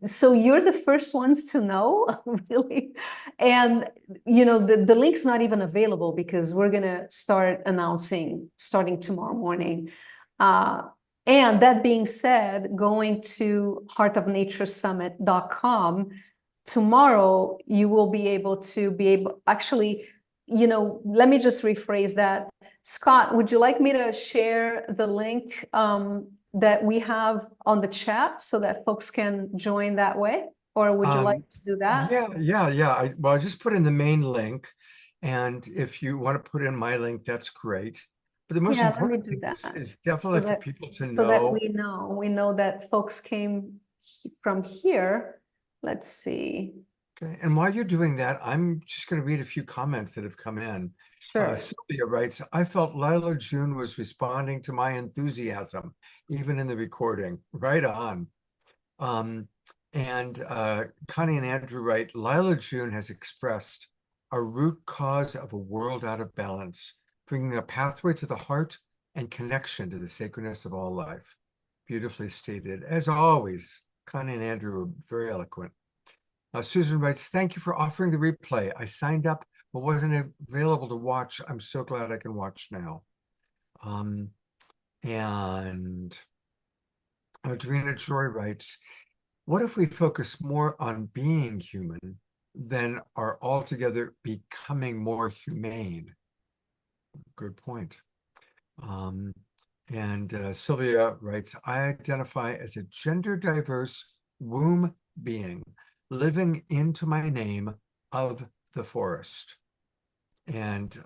so you're the first ones to know, really. And, you know, the link's not even available because we're going to start announcing starting tomorrow morning. And that being said, going to heartofnaturesummit.com, tomorrow you will be able actually, you know, let me just rephrase that. Scott, would you like me to share the link that we have on the chat so that folks can join that way? Or would you like to do that? Yeah. Well, I just put in the main link. And if you want to put in my link, that's great. But the most important thing is definitely for people to know. So that we know that folks came from here. Let's see. Okay. And while you're doing that, I'm just going to read a few comments that have come in. Sure. Sylvia writes, I felt Lila June was responding to my enthusiasm, even in the recording. Right on. And Connie and Andrew write, Lila June has expressed a root cause of a world out of balance, bringing a pathway to the heart and connection to the sacredness of all life. Beautifully stated. As always, Connie and Andrew were very eloquent. Susan writes, thank you for offering the replay. I signed up but wasn't available to watch. I'm so glad I can watch now. And Adrena Joy writes, what if we focus more on being human than are altogether becoming more humane? Good point. And Sylvia writes, I identify as a gender diverse womb being living into my name of the forest. And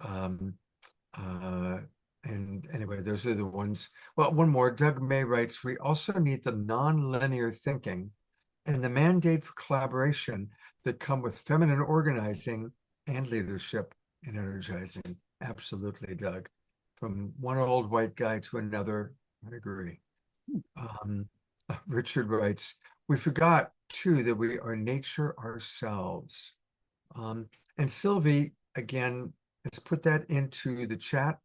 And anyway, those are the ones. Well, one more. Doug May writes, we also need the non-linear thinking and the mandate for collaboration that come with feminine organizing and leadership and energizing. Absolutely, Doug. From one old white guy to another, I agree. Richard writes, we forgot too that we are nature ourselves. And Sylvie, again, let's put that into the chat.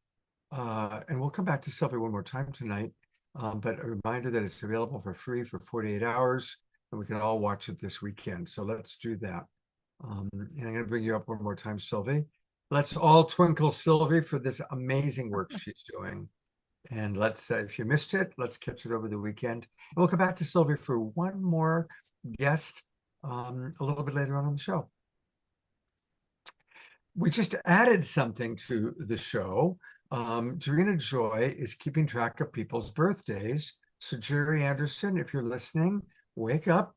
And we'll come back to Sylvie one more time tonight. But a reminder that it's available for free for 48 hours, and we can all watch it this weekend. So let's do that. And I'm going to bring you up one more time, Sylvie. Let's all twinkle Sylvie for this amazing work she's doing. And let's, if you missed it, let's catch it over the weekend. And we'll come back to Sylvie for one more guest a little bit later on the show. We just added something to the show. Dorina Joy is keeping track of people's birthdays. So Jerry Anderson, if you're listening, wake up,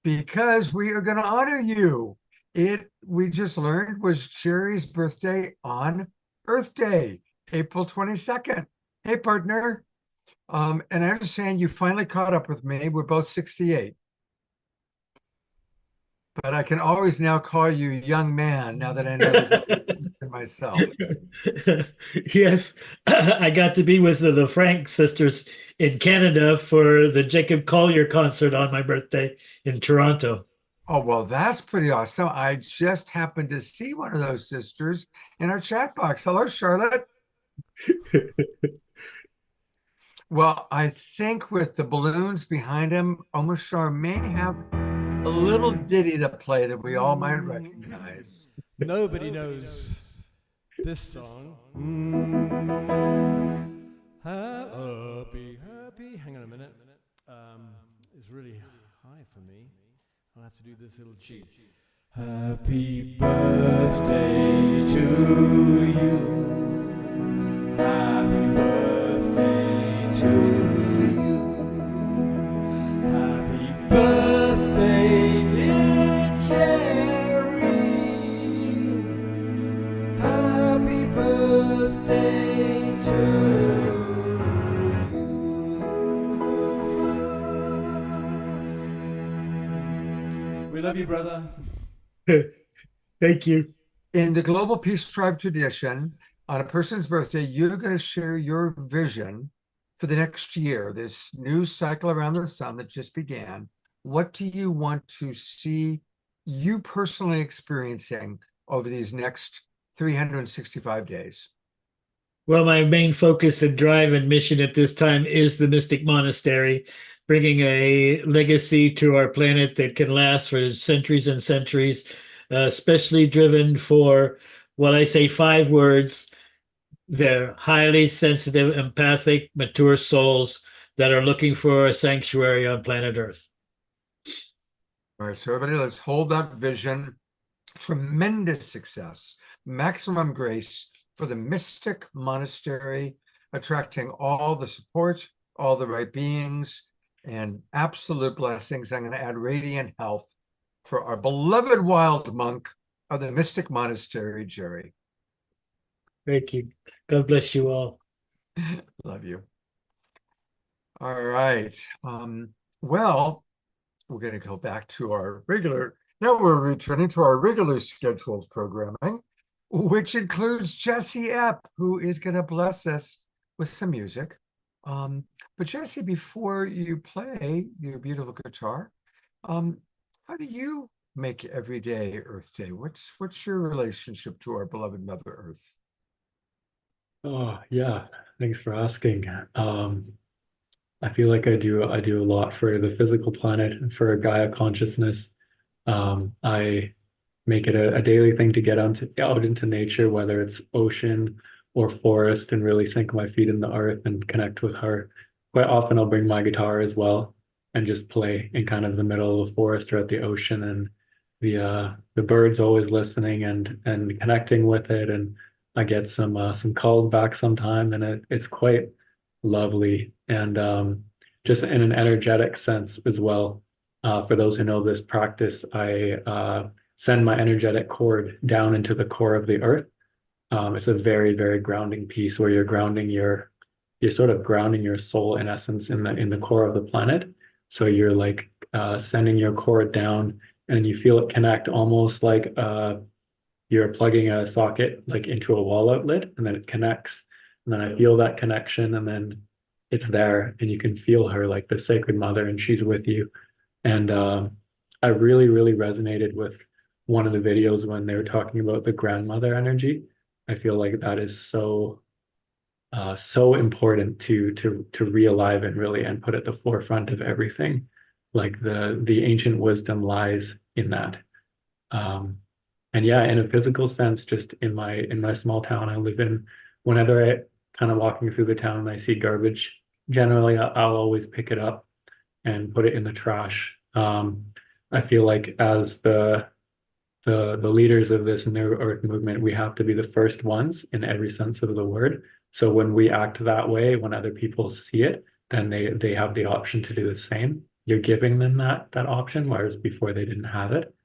because we are going to honor you. We just learned was Jerry's birthday on Earth Day, April 22nd. Hey, partner. And I understand you finally caught up with me. We're both 68. But I can always now call you young man now that I know that myself. Yes, I got to be with the Frank sisters in Canada for the Jacob Collier concert on my birthday in Toronto. Oh, well, that's pretty awesome. I just happened to see one of those sisters in our chat box. Hello, Charlotte. Well, I think with the balloons behind him, Omashar may have a little ditty to play that we all might recognize. Nobody knows this song. Happy, happy. Hang on a minute. It's really high for me. I'll have to do this little G. Happy birthday to you. Happy birthday to you. Happy birthday, dear Jerry. Happy birthday to you. We love you, brother. Thank you. In the Global Peace Tribe tradition, on a person's birthday, you're going to share your vision for the next year, this new cycle around the sun that just began. What do you want to see you personally experiencing over these next 365 days? Well, my main focus and drive and mission at this time is the Mystic Monastery, bringing a legacy to our planet that can last for centuries and centuries, especially driven for what I say 5 words. They're highly sensitive, empathic, mature souls that are looking for a sanctuary on planet Earth. All right, so everybody, let's hold that vision. Tremendous success, maximum grace for the Mystic Monastery, attracting all the support, all the right beings, and absolute blessings. I'm going to add radiant health for our beloved wild monk of the Mystic Monastery, Jerry. Thank you. God bless you all. Love you. All right. Well, we're going to go back to our now we're returning to our regular scheduled programming, which includes Jesse Epp, who is going to bless us with some music. But Jesse, before you play your beautiful guitar, how do you make every day Earth Day? What's your relationship to our beloved Mother Earth? Oh, yeah. Thanks for asking. I feel like I do a lot for the physical planet and for Gaia consciousness. I make it a daily thing to get out into nature, whether it's ocean or forest, and really sink my feet in the earth and connect with her. Quite often I'll bring my guitar as well and just play in kind of the middle of the forest or at the ocean, and the birds always listening and connecting with it, and I get some calls back sometime, and it's quite lovely, and just in an energetic sense as well. For those who know this practice, I send my energetic cord down into the core of the earth, It's a very, very grounding piece where you're sort of grounding your soul in essence in the core of the planet. So you're like sending your core down and you feel it connect almost like you're plugging a socket like into a wall outlet, and then it connects. And then I feel that connection, and then it's there, and you can feel her like the Sacred Mother, and she's with you. And I really, really resonated with one of the videos when they were talking about the grandmother energy. I feel like that is so important to realign and really and put at the forefront of everything. Like the ancient wisdom lies in that. And yeah, in a physical sense, just in my small town I live in, whenever I kind of walking through the town and I see garbage, generally I'll always pick it up and put it in the trash. I feel like as the leaders of this New Earth movement, we have to be the first ones in every sense of the word. So when we act that way, when other people see it, then they have the option to do the same. You're giving them that option, whereas before they didn't have it.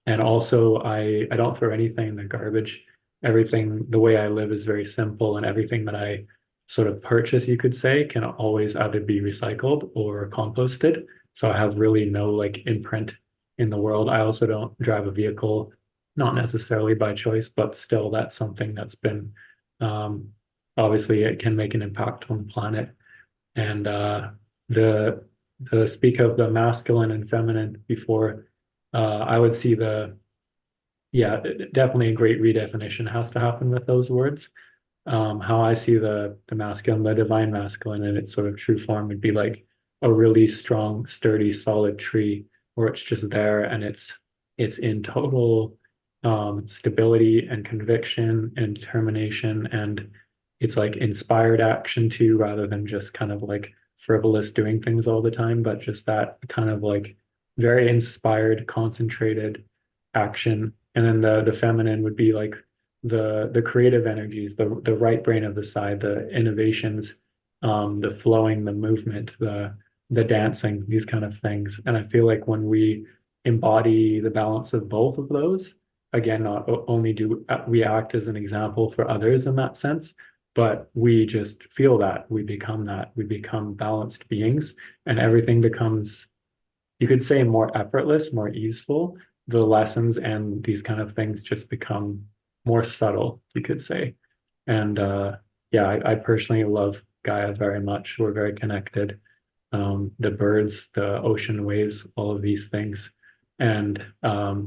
And also I don't throw anything in the garbage. Everything, the way I live is very simple, and everything that I sort of purchase, you could say, can always either be recycled or composted. So I have really no like imprint in the world. I also don't drive a vehicle, not necessarily by choice, but still that's something that's been, obviously it can make an impact on the planet. And the speak of the masculine and feminine before, I would see definitely a great redefinition has to happen with those words. How I see the masculine, the divine masculine in its sort of true form would be like a really strong, sturdy, solid tree where it's just there and it's in total stability and conviction and determination, and it's like inspired action too, rather than just kind of like frivolous doing things all the time, but just that kind of like very inspired, concentrated action. And then the feminine would be like the creative energies, the right brain of the side, the innovations, the flowing, the movement, the dancing, these kind of things. And I feel like when we embody the balance of both of those, again, not only do we act as an example for others in that sense, but we just feel that, we become balanced beings, and everything becomes, you could say, more effortless, more easeful. The lessons and these kind of things just become more subtle, you could say. And I personally love Gaia very much. We're very connected. The birds, the ocean waves, all of these things. And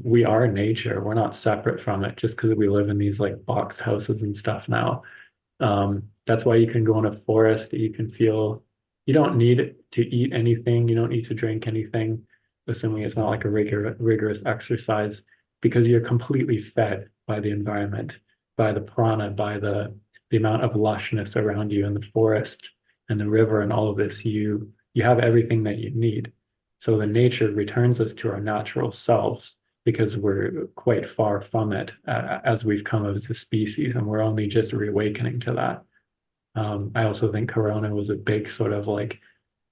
we are nature. We're not separate from it just because we live in these like box houses and stuff now. That's why you can go in a forest, you can feel, you don't need to eat anything, you don't need to drink anything, assuming it's not like a rigorous exercise, because you're completely fed by the environment, by the prana, by the amount of lushness around you in the forest and the river and all of this. You have everything that you need. So the nature returns us to our natural selves because we're quite far from it as we've come as a species, and we're only just reawakening to that. I also think Corona was a big sort of like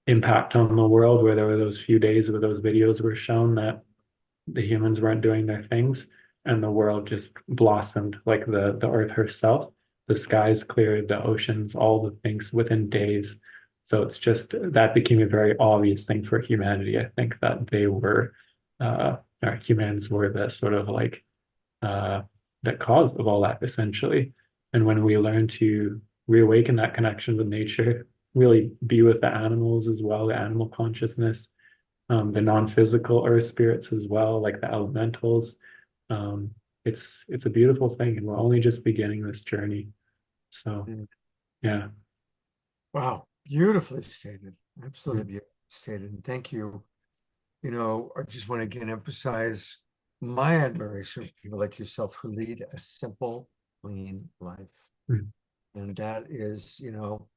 impact on the world, where there were those few days where those videos were shown that the humans weren't doing their things and the world just blossomed, like the earth herself. The skies cleared, the oceans, all the things within days. So it's just, that became a very obvious thing for humanity. I think that they were, humans were the sort of like, the cause of all that, essentially. And when we learn to reawaken that connection with nature, really be with the animals as well, the animal consciousness, the non-physical earth spirits as well, like the elementals. It's a beautiful thing, and we're only just beginning this journey. So, yeah. Wow, beautifully stated. Absolutely beautifully stated. And thank you. You know, I just want to again emphasize my admiration for people like yourself who lead a simple, clean life. And that is, you know,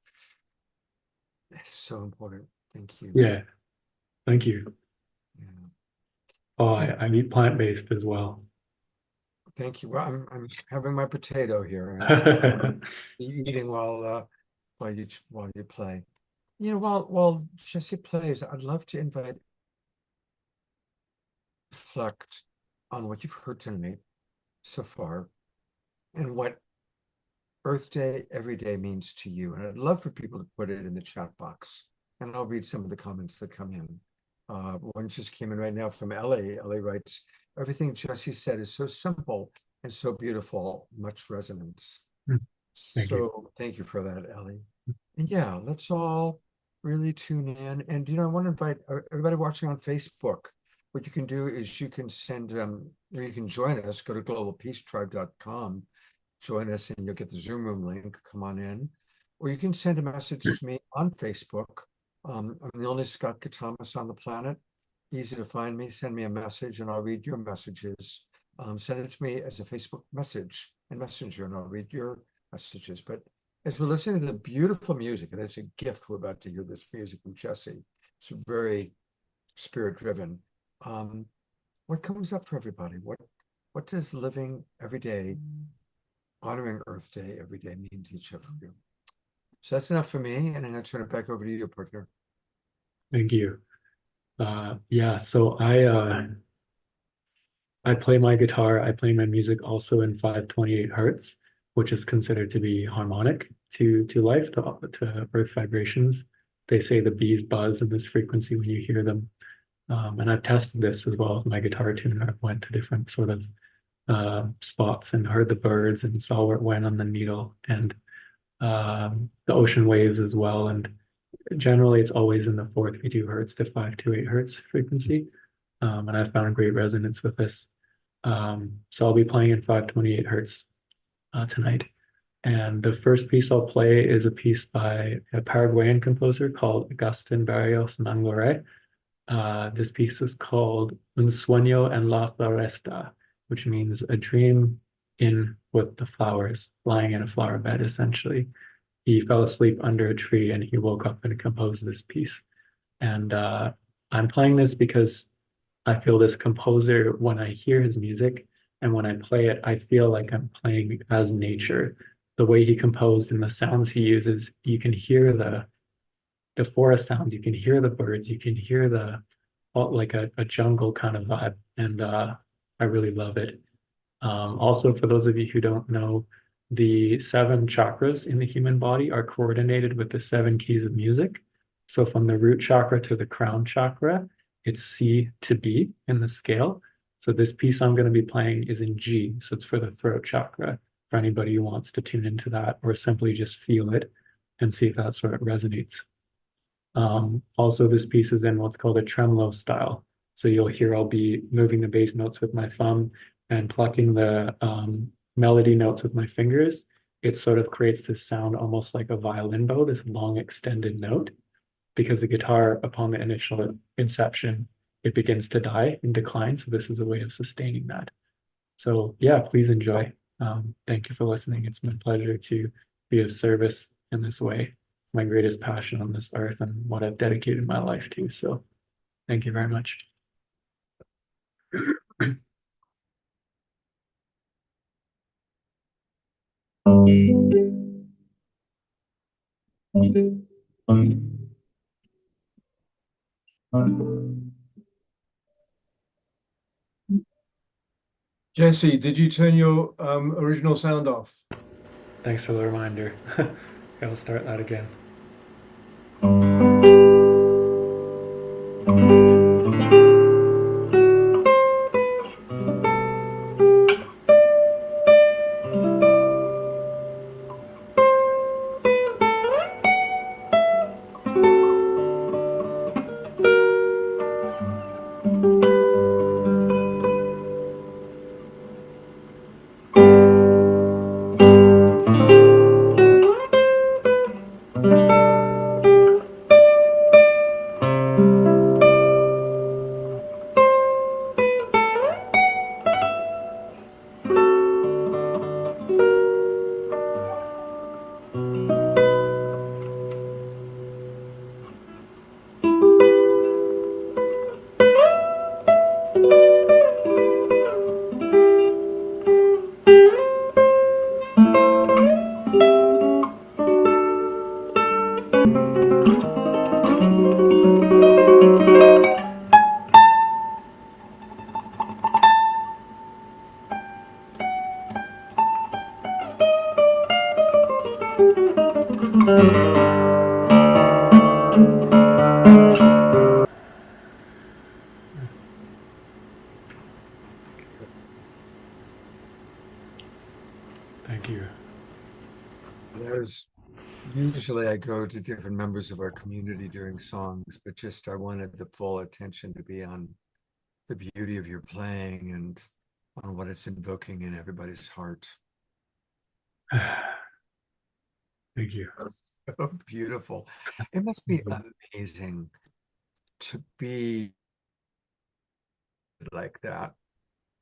so important. Thank you. Yeah. Thank you. Yeah. Oh, I eat plant-based as well. Thank you. Well, I'm having my potato here. And eating while you play. You know, while Jesse plays, I'd love to reflect on what you've heard tonight so far, and what Earth Day every day means to you. And I'd love for people to put it in the chat box, and I'll read some of the comments that come in. One just came in right now from Ellie. Ellie writes, everything Jesse said is so simple and so beautiful, much resonance. Thank you. So thank you for that, Ellie. And yeah, let's all really tune in. And, I want to invite everybody watching on Facebook. What you can do is you can send, or you can join us, go to globalpeacetribe.com, join us, and you'll get the Zoom room link, come on in. Or you can send a message to me on Facebook. I'm the only Scott Katamas on the planet. Easy to find me, send me a message and I'll read your messages. Send it to me as a Facebook message and Messenger, and I'll read your messages. But as we're listening to the beautiful music, and it's a gift we're about to hear this music from Jesse, it's very spirit driven. What comes up for everybody? What does living every day, honoring Earth Day every day mean to each of you? So that's enough for me, and I'm going to turn it back over to you, partner. Thank you. Yeah, so I play my guitar, I play my music also in 528 hertz, which is considered to be harmonic to life, to earth vibrations. They say the bees buzz in this frequency when you hear them. And I've tested this as well with my guitar tuner. I've went to different sort of spots and heard the birds and saw where it went on the needle, and the ocean waves as well. And generally it's always in the 432 hertz to 528 hertz frequency. And I've found great resonance with this. So I'll be playing in 528 hertz tonight. And the first piece I'll play is a piece by a Paraguayan composer called Agustin Barrios Manglore. This piece is called Un sueño en la floresta, which means a dream with the flowers, lying in a flower bed, essentially. He fell asleep under a tree and he woke up and composed this piece. And I'm playing this because I feel this composer, when I hear his music and when I play it, I feel like I'm playing as nature. The way he composed and the sounds he uses, you can hear the forest sounds, you can hear the birds, you can hear like a jungle kind of vibe. And I really love it. Also, for those of you who don't know, the 7 chakras in the human body are coordinated with the 7 keys of music. So from the root chakra to the crown chakra, it's C to B in the scale. So this piece I'm going to be playing is in G. So it's for the throat chakra, for anybody who wants to tune into that or simply just feel it and see if that's where it resonates. Also, this piece is in what's called a tremolo style. So you'll hear I'll be moving the bass notes with my thumb and plucking the melody notes with my fingers. It sort of creates this sound almost like a violin bow, this long extended note, because the guitar, upon the initial inception, it begins to die and decline. So this is a way of sustaining that. So yeah, please enjoy. Thank you for listening. It's my pleasure to be of service in this way. My greatest passion on this earth and what I've dedicated my life to. So thank you very much. Jesse, did you turn your original sound off? Thanks for the reminder. I'll start that again. usually I go to different members of our community during songs, but just I wanted the full attention to be on the beauty of your playing and on what it's invoking in everybody's heart. Thank you. So beautiful. It must be amazing to be like that,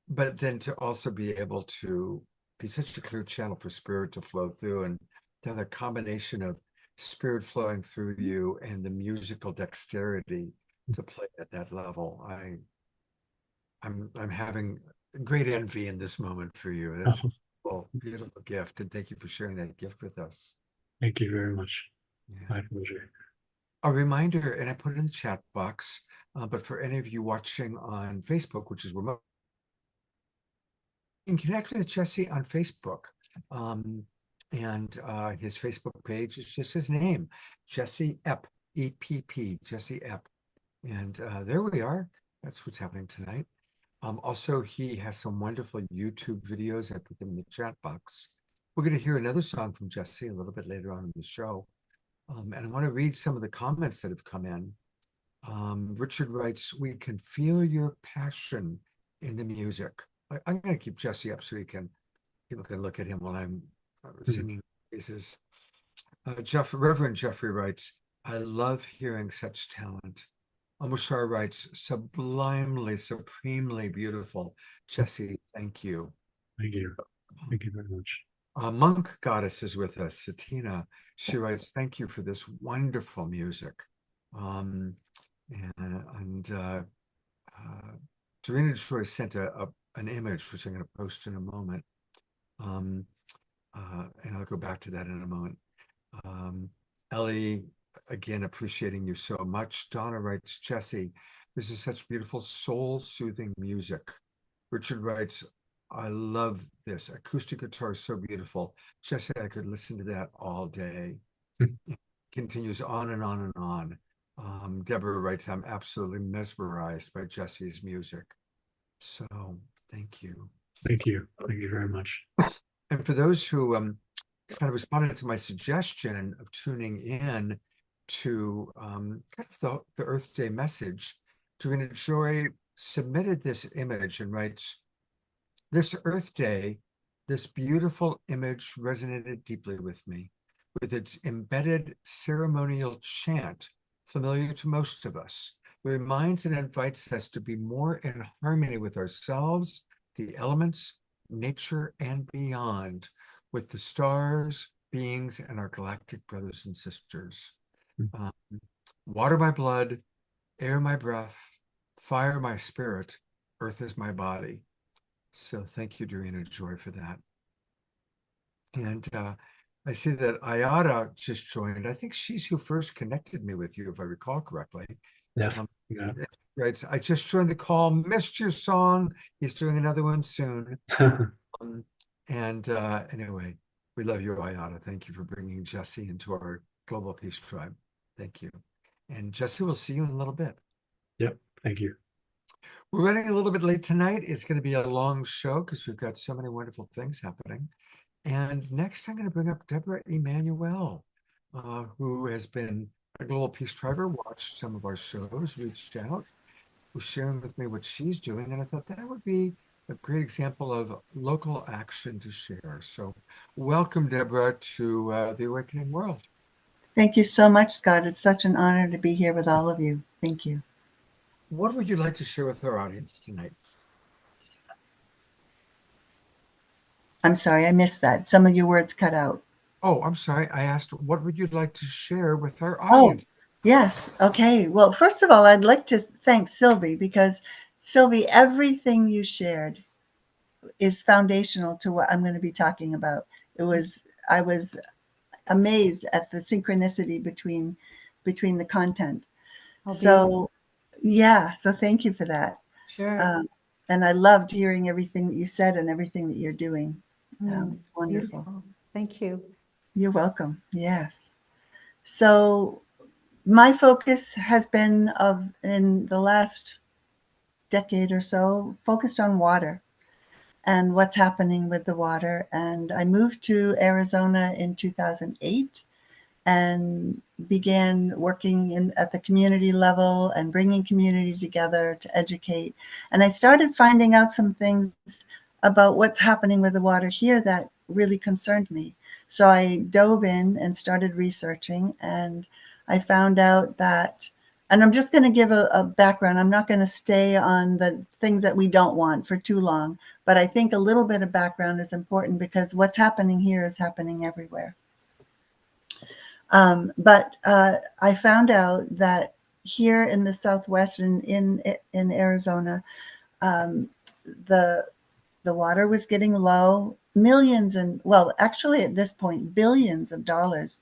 but then to also be able to be such a clear channel for spirit to flow through, and to have a combination of spirit flowing through you and the musical dexterity to play at that level. I'm having great envy in this moment for you. That's a beautiful gift, and thank you for sharing that gift with us. Thank you very much. Yeah. My pleasure. A reminder, and I put it in the chat box, but for any of you watching on Facebook, which is remote, you can connect with Jesse on Facebook. And his Facebook page is just his name, Jesse Epp, E-P-P, Jesse Epp. And there we are. That's what's happening tonight. Also, he has some wonderful YouTube videos. I put them in the chat box. We're going to hear another song from Jesse a little bit later on in the show. And I want to read some of the comments that have come in. Richard writes, "We can feel your passion in the music." I'm going to keep Jesse up so people can look at him while I'm singing pieces. Reverend Jeffrey writes, "I love hearing such talent." Mushar writes, "Sublimely, supremely beautiful." Jesse, thank you. Thank you. Thank you very much. Monk Goddess is with us, Satina. She writes, "Thank you for this wonderful music." Dorina Troy sent an image, which I'm going to post in a moment. And I'll go back to that in a moment. Ellie, again, appreciating you so much. Donna writes, "Jesse, this is such beautiful soul-soothing music." Richard writes, "I love this. Acoustic guitar is so beautiful. Jesse, I could listen to that all day." Continues on and on and on. Deborah writes, "I'm absolutely mesmerized by Jesse's music." So thank you. Thank you. Thank you very much. And for those who kind of responded to my suggestion of tuning in to kind of the Earth Day message, Dorina Joy submitted this image and writes, "This Earth Day, this beautiful image resonated deeply with me, with its embedded ceremonial chant familiar to most of us. It reminds and invites us to be more in harmony with ourselves, the elements, nature, and beyond, with the stars, beings, and our galactic brothers and sisters. Water my blood, air my breath, fire my spirit, earth is my body." So thank you, Dorina Joy, for that. And I see that Ayada just joined. I think she's who first connected me with you, if I recall correctly. Yes. Yeah. Right. I just joined the call, missed your song. He's doing another one soon. Anyway, we love you, Ayada. Thank you for bringing Jesse into our Global Peace Tribe. Thank you. And Jesse, we'll see you in a little bit. Yep. Thank you. We're running a little bit late tonight. It's going to be a long show because we've got so many wonderful things happening. And next, I'm going to bring up Deborah Emanuel, who has been a Global Peace Triber, watched some of our shows, reached out, was sharing with me what she's doing. And I thought that would be a great example of local action to share. So welcome, Deborah, to the Awakening World. Thank you so much, Scott. It's such an honor to be here with all of you. Thank you. What would you like to share with our audience tonight? I'm sorry, I missed that. Some of your words cut out. Oh, I'm sorry. I asked, what would you like to share with our audience? Yes. Okay. Well, first of all, I'd like to thank Sylvie, because Sylvie, everything you shared is foundational to what I'm going to be talking about. I was amazed at the synchronicity between the content. So thank you for that. Sure. And I loved hearing everything that you said and everything that you're doing. It's wonderful. Beautiful. Thank you. You're welcome. Yes. So my focus has been in the last decade or so, focused on water and what's happening with the water. And I moved to Arizona in 2008. and began working at the community level and bringing community together to educate. And I started finding out some things about what's happening with the water here that really concerned me. So I dove in and started researching, and I found out that, and I'm just going to give a background. I'm not going to stay on the things that we don't want for too long, but I think a little bit of background is important because what's happening here is happening everywhere. But I found out that here in the Southwest and in Arizona, the water was getting low. Millions and, well, actually at this point, billions of dollars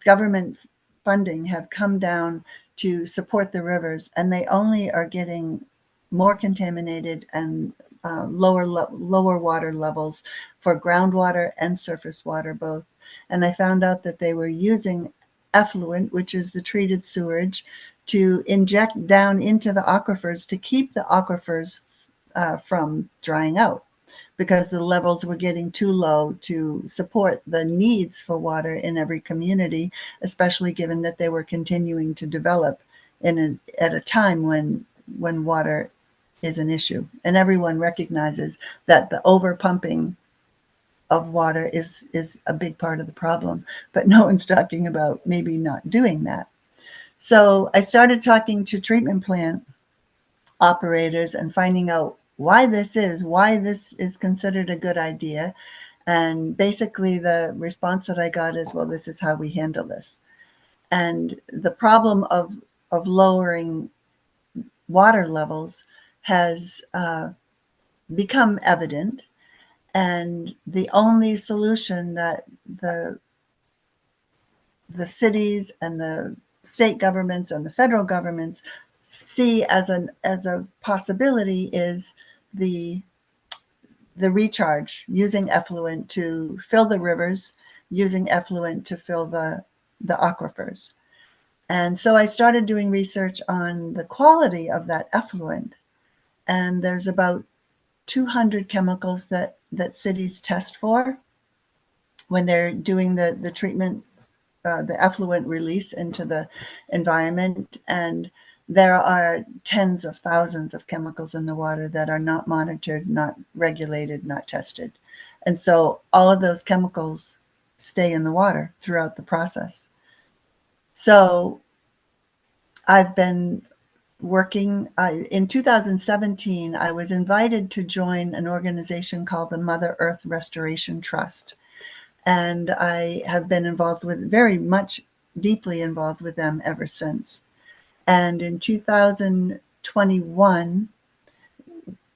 government funding have come down to support the rivers, and they only are getting more contaminated and lower water levels for groundwater and surface water both. And I found out that they were using effluent, which is the treated sewage, to inject down into the aquifers to keep the aquifers from drying out, because the levels were getting too low to support the needs for water in every community, especially given that they were continuing to develop at a time when water is an issue. And everyone recognizes that the overpumping of water is a big part of the problem, but no one's talking about maybe not doing that. So I started talking to treatment plant operators and finding out why this is considered a good idea. And basically the response that I got is, well, this is how we handle this. And the problem of lowering water levels has become evident. And the only solution that the cities and the state governments and the federal governments see as a possibility is the recharge, using effluent to fill the rivers, using effluent to fill the aquifers. And so I started doing research on the quality of that effluent. And there's about 200 chemicals that cities test for when they're doing the treatment, the effluent release into the environment. And there are tens of thousands of chemicals in the water that are not monitored, not regulated, not tested. And so all of those chemicals stay in the water throughout the process. So I've been working, in 2017, I was invited to join an organization called the Mother Earth Restoration Trust. And I have been involved with, very much deeply involved with them ever since. And in 2021,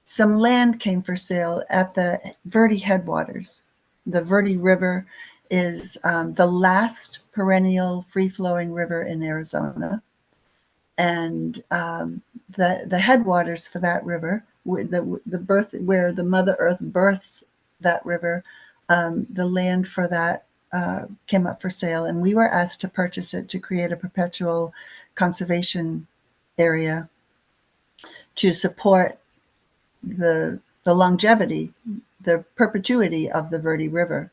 some land came for sale at the Verde headwaters. The Verde River is the last perennial free-flowing river in Arizona. And the headwaters for that river, where the Mother Earth births that river, the land for that came up for sale, and we were asked to purchase it to create a perpetual conservation area to support the longevity, the perpetuity of the Verde River.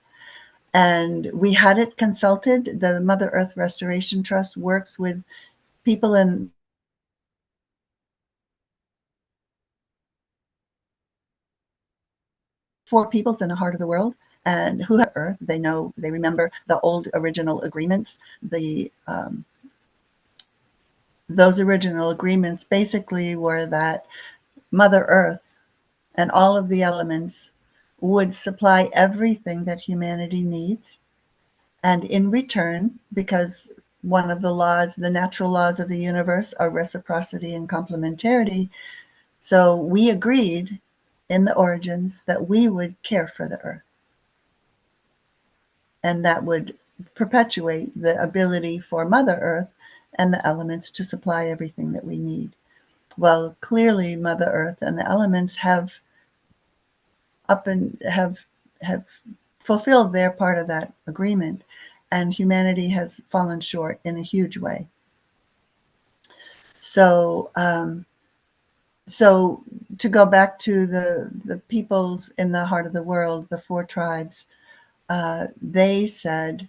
And we had it consulted. The Mother Earth Restoration Trust works with people in for peoples in the heart of the world and who have Earth. They know, they remember the old original agreements. Those original agreements basically were that Mother Earth and all of the elements would supply everything that humanity needs. And in return, because one of the laws, the natural laws of the universe are reciprocity and complementarity, so we agreed in the origins that we would care for the Earth. And that would perpetuate the ability for Mother Earth and the elements to supply everything that we need. Well, clearly Mother Earth and the elements have fulfilled their part of that agreement, and humanity has fallen short in a huge way. So, so to go back to the peoples in the heart of the world, the 4 tribes, they said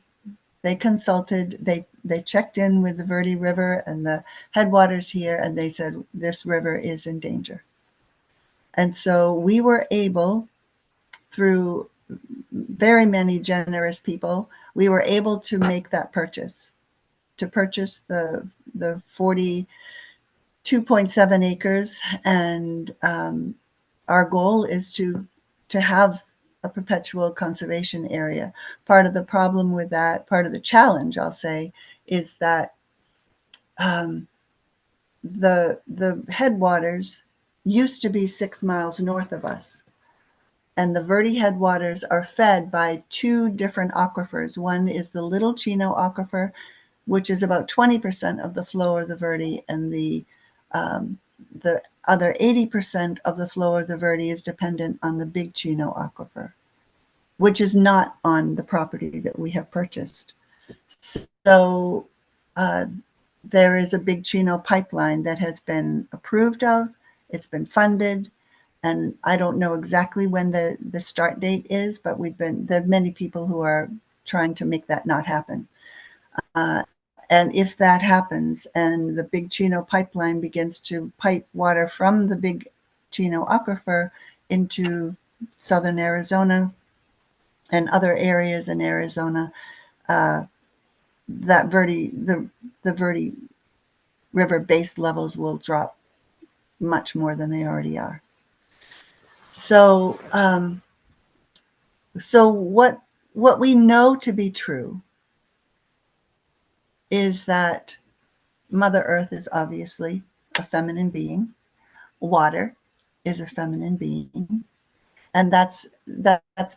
They consulted, they checked in with the Verde River and the headwaters here, and they said, this river is in danger. And so we were able, through very many generous people, we were able to make that purchase, to purchase the 42.7 acres. And our goal is to have a perpetual conservation area. Part of the problem with that, part of the challenge, I'll say, is that the headwaters used to be 6 miles north of us. And the Verde headwaters are fed by two different aquifers. One is the Little Chino Aquifer, which is about 20% of the flow of the Verde, and the other 80% of the flow of the Verde is dependent on the Big Chino Aquifer, which is not on the property that we have purchased. So there is a Big Chino pipeline that has been approved of, it's been funded, and I don't know exactly when the start date is, but there are many people who are trying to make that not happen. And if that happens and the Big Chino pipeline begins to pipe water from the Big Chino Aquifer into southern Arizona and other areas in Arizona, that the Verde River base levels will drop much more than they already are. So, what we know to be true is that Mother Earth is obviously a feminine being. Water is a feminine being. And that's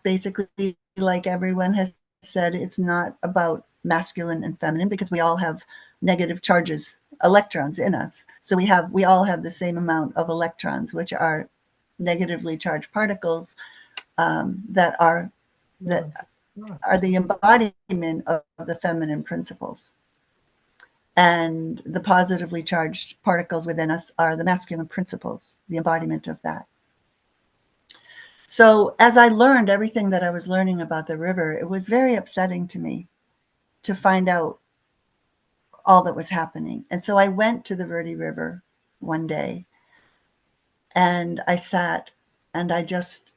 basically, like everyone has said, it's not about masculine and feminine, because we all have negative charges, electrons in us. So we all have the same amount of electrons, which are negatively charged particles that are the embodiment of the feminine principles. And the positively charged particles within us are the masculine principles, the embodiment of that. So as I learned everything that I was learning about the river, it was very upsetting to me to find out all that was happening. And so I went to the Verde River one day, and I sat and I just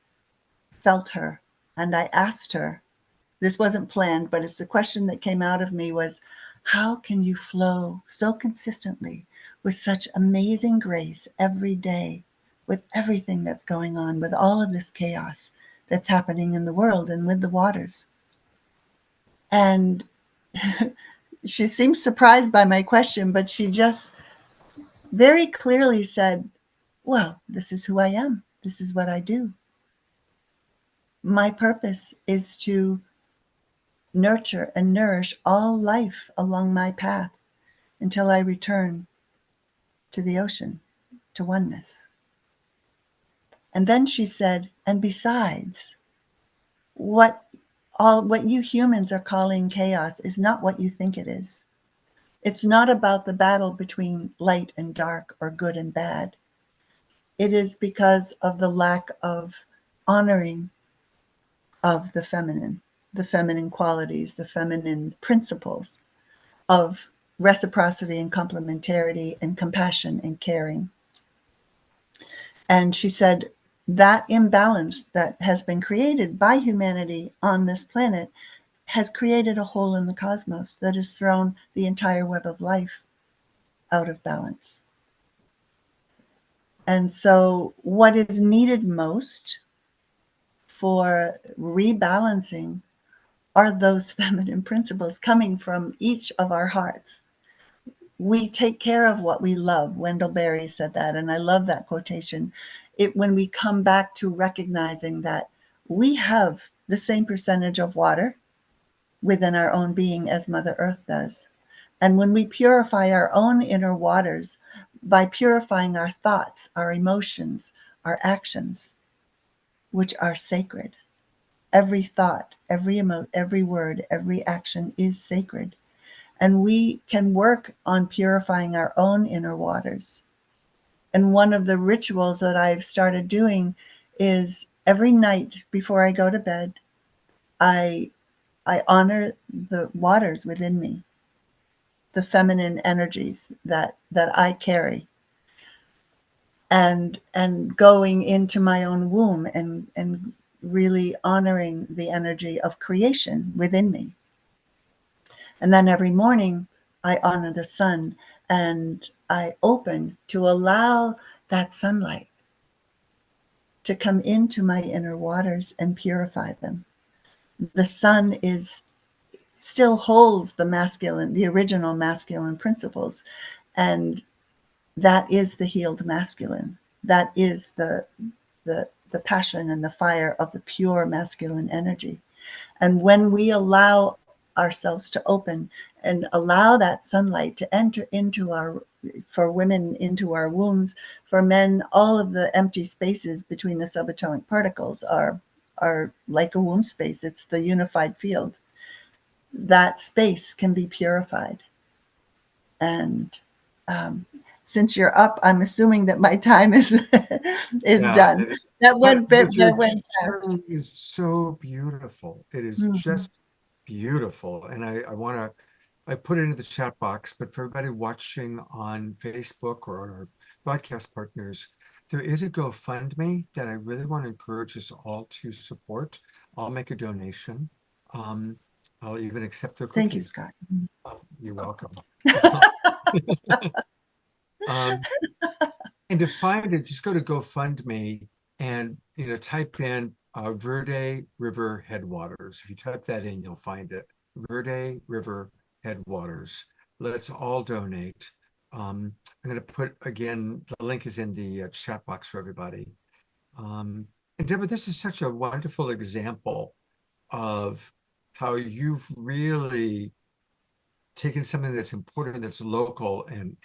felt her, and I asked her, this wasn't planned, but it's the question that came out of me was, how can you flow so consistently with such amazing grace every day, with everything that's going on, with all of this chaos that's happening in the world and with the waters? And she seemed surprised by my question, but she just very clearly said, well, this is who I am. This is what I do. My purpose is to nurture and nourish all life along my path until I return to the ocean, to oneness. And then she said, and besides, what you humans are calling chaos is not what you think it is. It's not about the battle between light and dark or good and bad. It is because of the lack of honoring of the feminine qualities, the feminine principles of reciprocity and complementarity and compassion and caring. And she said that imbalance that has been created by humanity on this planet has created a hole in the cosmos that has thrown the entire web of life out of balance. And so what is needed most for rebalancing are those feminine principles coming from each of our hearts. We take care of what we love. Wendell Berry said that, and I love that quotation. When we come back to recognizing that we have the same percentage of water within our own being as Mother Earth does. And when we purify our own inner waters by purifying our thoughts, our emotions, our actions, which are sacred. Every thought, every word, every action is sacred. And we can work on purifying our own inner waters. And one of the rituals that I've started doing is every night before I go to bed, I I honor the waters within me, the feminine energies that I carry, and going into my own womb and really honoring the energy of creation within me. And then every morning I honor the sun and I open to allow that sunlight to come into my inner waters and purify them. The sun still holds the masculine, the original masculine principles. And that is the healed masculine. That is the passion and the fire of the pure masculine energy. And when we allow ourselves to open and allow that sunlight to enter into for women, into our wombs, for men, all of the empty spaces between the subatomic particles are like a womb space. It's the unified field. That space can be purified. And since you're up, I'm assuming that my time is done. That went fast. Is so beautiful. It is just beautiful. And I put it into the chat box, but for everybody watching on Facebook or our broadcast partners, there is a GoFundMe that I really want to encourage us all to support. I'll make a donation. I'll even accept the cookies. Thank you, Scott. You're welcome. And to find it, just go to GoFundMe and type in Verde River Headwaters. If you type that in, you'll find it. Verde River Headwaters. Let's all donate. I'm going to put, again, the link is in the chat box for everybody. And Deborah, this is such a wonderful example of how you've really taking something that's important, that's local, and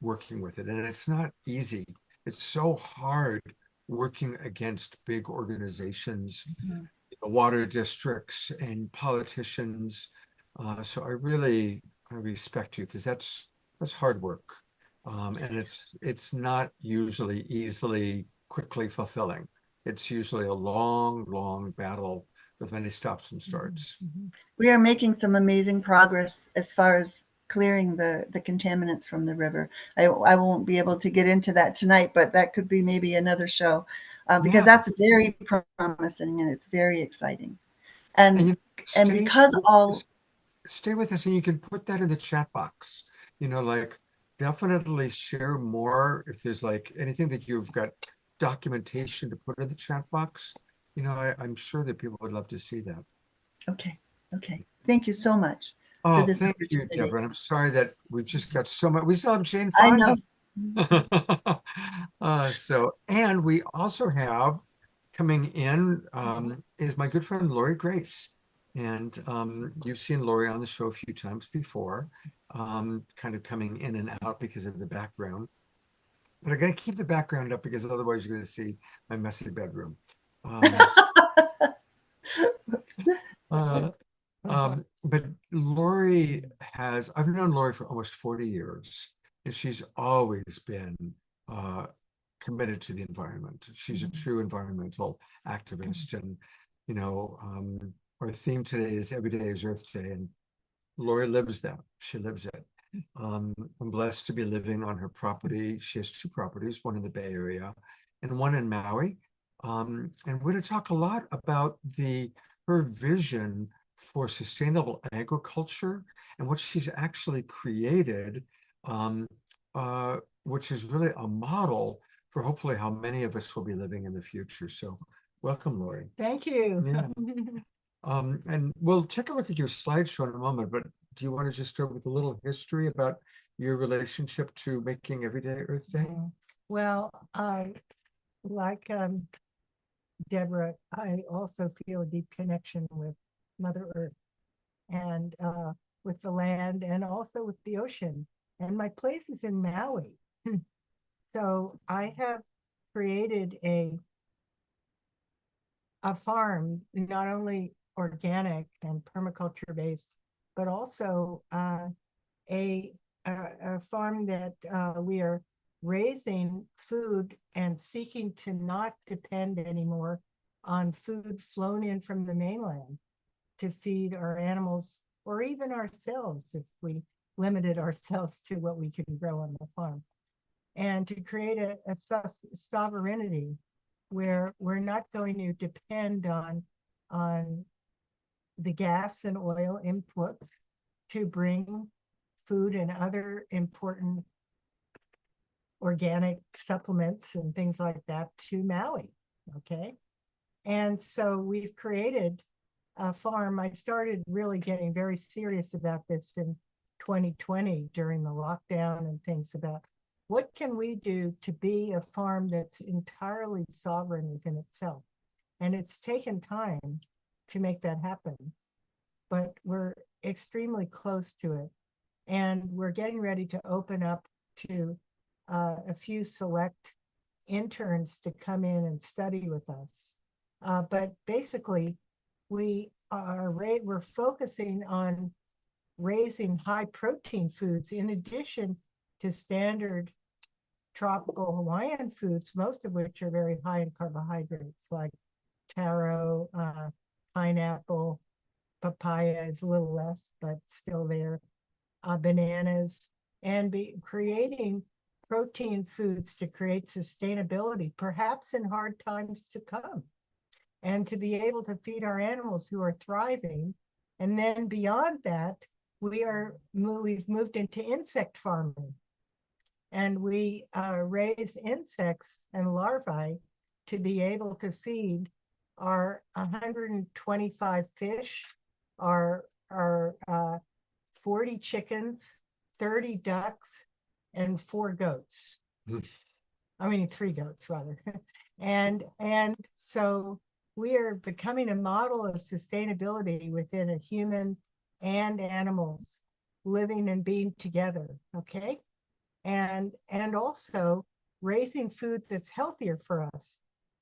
working with it. And it's not easy. It's so hard working against big organizations, water districts and politicians. So I respect you, because that's hard work. And it's not usually easily, quickly fulfilling. It's usually a long, long battle with many stops and starts. We are making some amazing progress as far as clearing the contaminants from the river. I won't be able to get into that tonight, but that could be maybe another show, because that's very promising and it's very exciting. And because stay with us, and you can put that in the chat box. Definitely share more if there's anything that you've got documentation to put in the chat box. I'm sure that people would love to see that. Okay. Thank you so much. Oh, thank you, Deborah. And I'm sorry that we've just got so much. We still have Jane Fonda. I know. And we also have coming in is my good friend Lori Grace. And you've seen Lori on the show a few times before, kind of coming in and out because of the background. But I got to keep the background up, because otherwise you're going to see my messy bedroom. But Lori I've known Lori for almost 40 years, and she's always been committed to the environment. She's a true environmental activist. And, our theme today is Every Day is Earth Day, and Lori lives that. She lives it. I'm blessed to be living on her property. She has two properties, one in the Bay Area and one in Maui. And we're going to talk a lot about her vision for sustainable agriculture and what she's actually created, which is really a model for hopefully how many of us will be living in the future. So welcome, Lori. Thank you. Yeah. And we'll take a look at your slideshow in a moment, but do you want to just start with a little history about your relationship to making Everyday Earth Day? Well, like Deborah, I also feel a deep connection with Mother Earth and with the land, and also with the ocean. And my place is in Maui. So I have created a farm, not only organic and permaculture based, but also a farm that we are raising food and seeking to not depend anymore on food flown in from the mainland. to feed our animals or even ourselves if we limited ourselves to what we could grow on the farm. And to create a sovereignty where we're not going to depend on the gas and oil inputs to bring food and other important organic supplements and things like that to Maui, okay? And so we've created a farm. I started really getting very serious about this in 2020 during the lockdown and things about what can we do to be a farm that's entirely sovereign within itself. And it's taken time to make that happen, but we're extremely close to it. And we're getting ready to open up to a few select interns to come in and study with us. But basically, we're focusing on raising high protein foods in addition to standard tropical Hawaiian foods, most of which are very high in carbohydrates, like taro, pineapple, papaya is a little less, but still there, bananas, and creating protein foods to create sustainability, perhaps in hard times to come, and to be able to feed our animals who are thriving. And then beyond that, we've moved into insect farming, and we raise insects and larvae to be able to feed our 125 fish, our 40 chickens, 30 ducks, and 4 goats. I mean, 3 goats rather. and so we are becoming a model of sustainability within a human and animals living and being together, okay? And also raising food that's healthier for us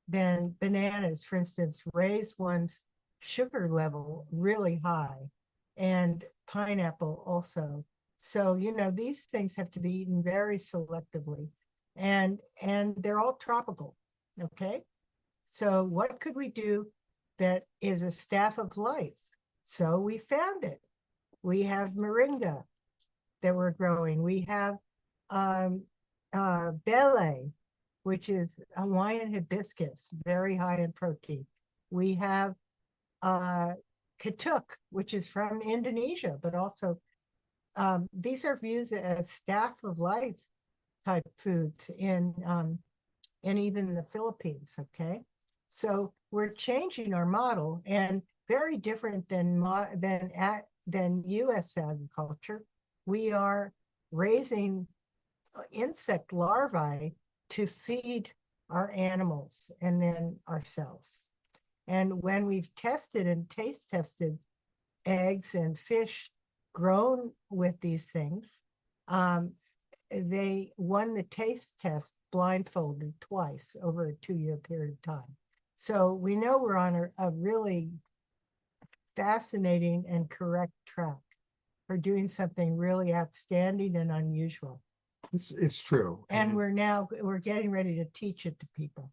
than bananas, for instance, raise one's sugar level really high, and pineapple also. So, you know, these things have to be eaten very selectively, and they're all tropical, okay? So what could we do that is a staff of life? So we found it. We have moringa that we're growing. We have bele, which is Hawaiian hibiscus, very high in protein. We have katuk, which is from Indonesia, but also these are viewed as staff of life type foods in even the Philippines, okay? So we're changing our model, and very different than U.S. agriculture. We are raising insect larvae to feed our animals and then ourselves. And when we've tested and taste tested eggs and fish grown with these things, they won the taste test blindfolded twice over a 2-year period of time. So we know we're on a really fascinating and correct track for doing something really outstanding and unusual. It's true. And we're getting ready to teach it to people.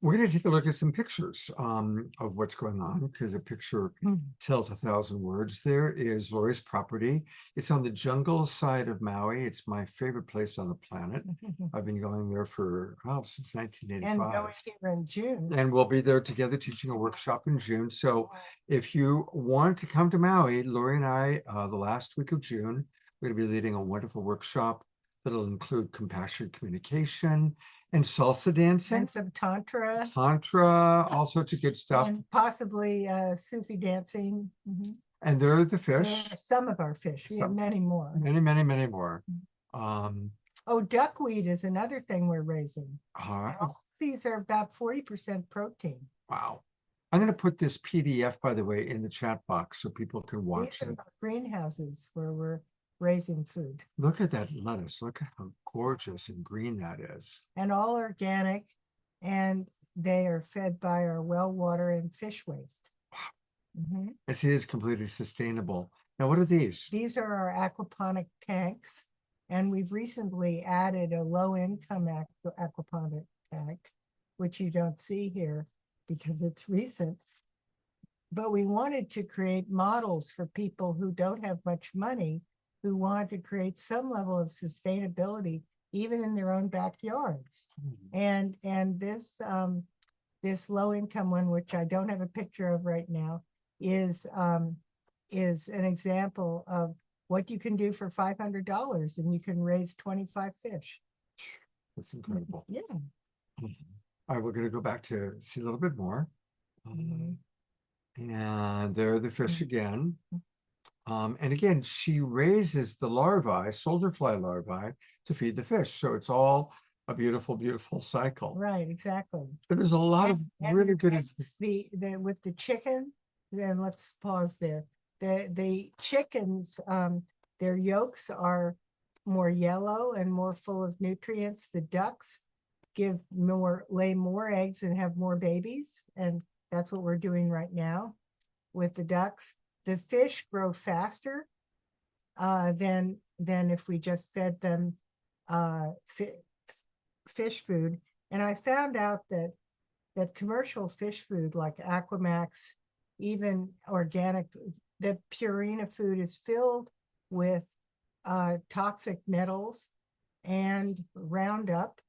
We're going to take a look at some pictures of what's going on, because a picture tells 1,000 words. There is Lori's property. It's on the jungle side of Maui. It's my favorite place on the planet. I've been going there since 1985. And going here in June. And we'll be there together teaching a workshop in June. So if you want to come to Maui, Lori and I, the last week of June, we're going to be leading a wonderful workshop that'll include compassionate communication and salsa dancing. And some tantra. Tantra, all sorts of good stuff. And possibly Sufi dancing. And there are the fish. There are some of our fish. We have many more. Many, many, many more. Oh, duckweed is another thing we're raising. These are about 40% protein. Wow. I'm going to put this PDF, by the way, in the chat box so people can watch These it. are greenhouses where we're raising food. Look at that lettuce. Look at how gorgeous and green that is. And all organic, and they are fed by our well water and fish waste. I see it's completely sustainable. Now, what are these? These are our aquaponic tanks, and we've recently added a low-income aquaponic tank, which you don't see here because it's recent. but we wanted to create models for people who don't have much money, who want to create some level of sustainability, even in their own backyards. And this this low income one, which I don't have a picture of right now, is an example of what you can do for $500, and you can raise 25 fish. That's incredible. Yeah. All right, we're going to go back to see a little bit more. And there are the fish again. And again, she raises the larvae, soldier fly larvae, to feed the fish. So it's all a beautiful, beautiful cycle. Right, exactly. But there's a lot of And really good. the with the chicken, then let's pause there. The chickens, their yolks are more yellow and more full of nutrients. The ducks lay more eggs and have more babies, and that's what we're doing right now with the ducks. The fish grow faster than if we just fed them fish food. And I found out that commercial fish food like Aquamax, even organic, the Purina food is filled with toxic metals and Roundup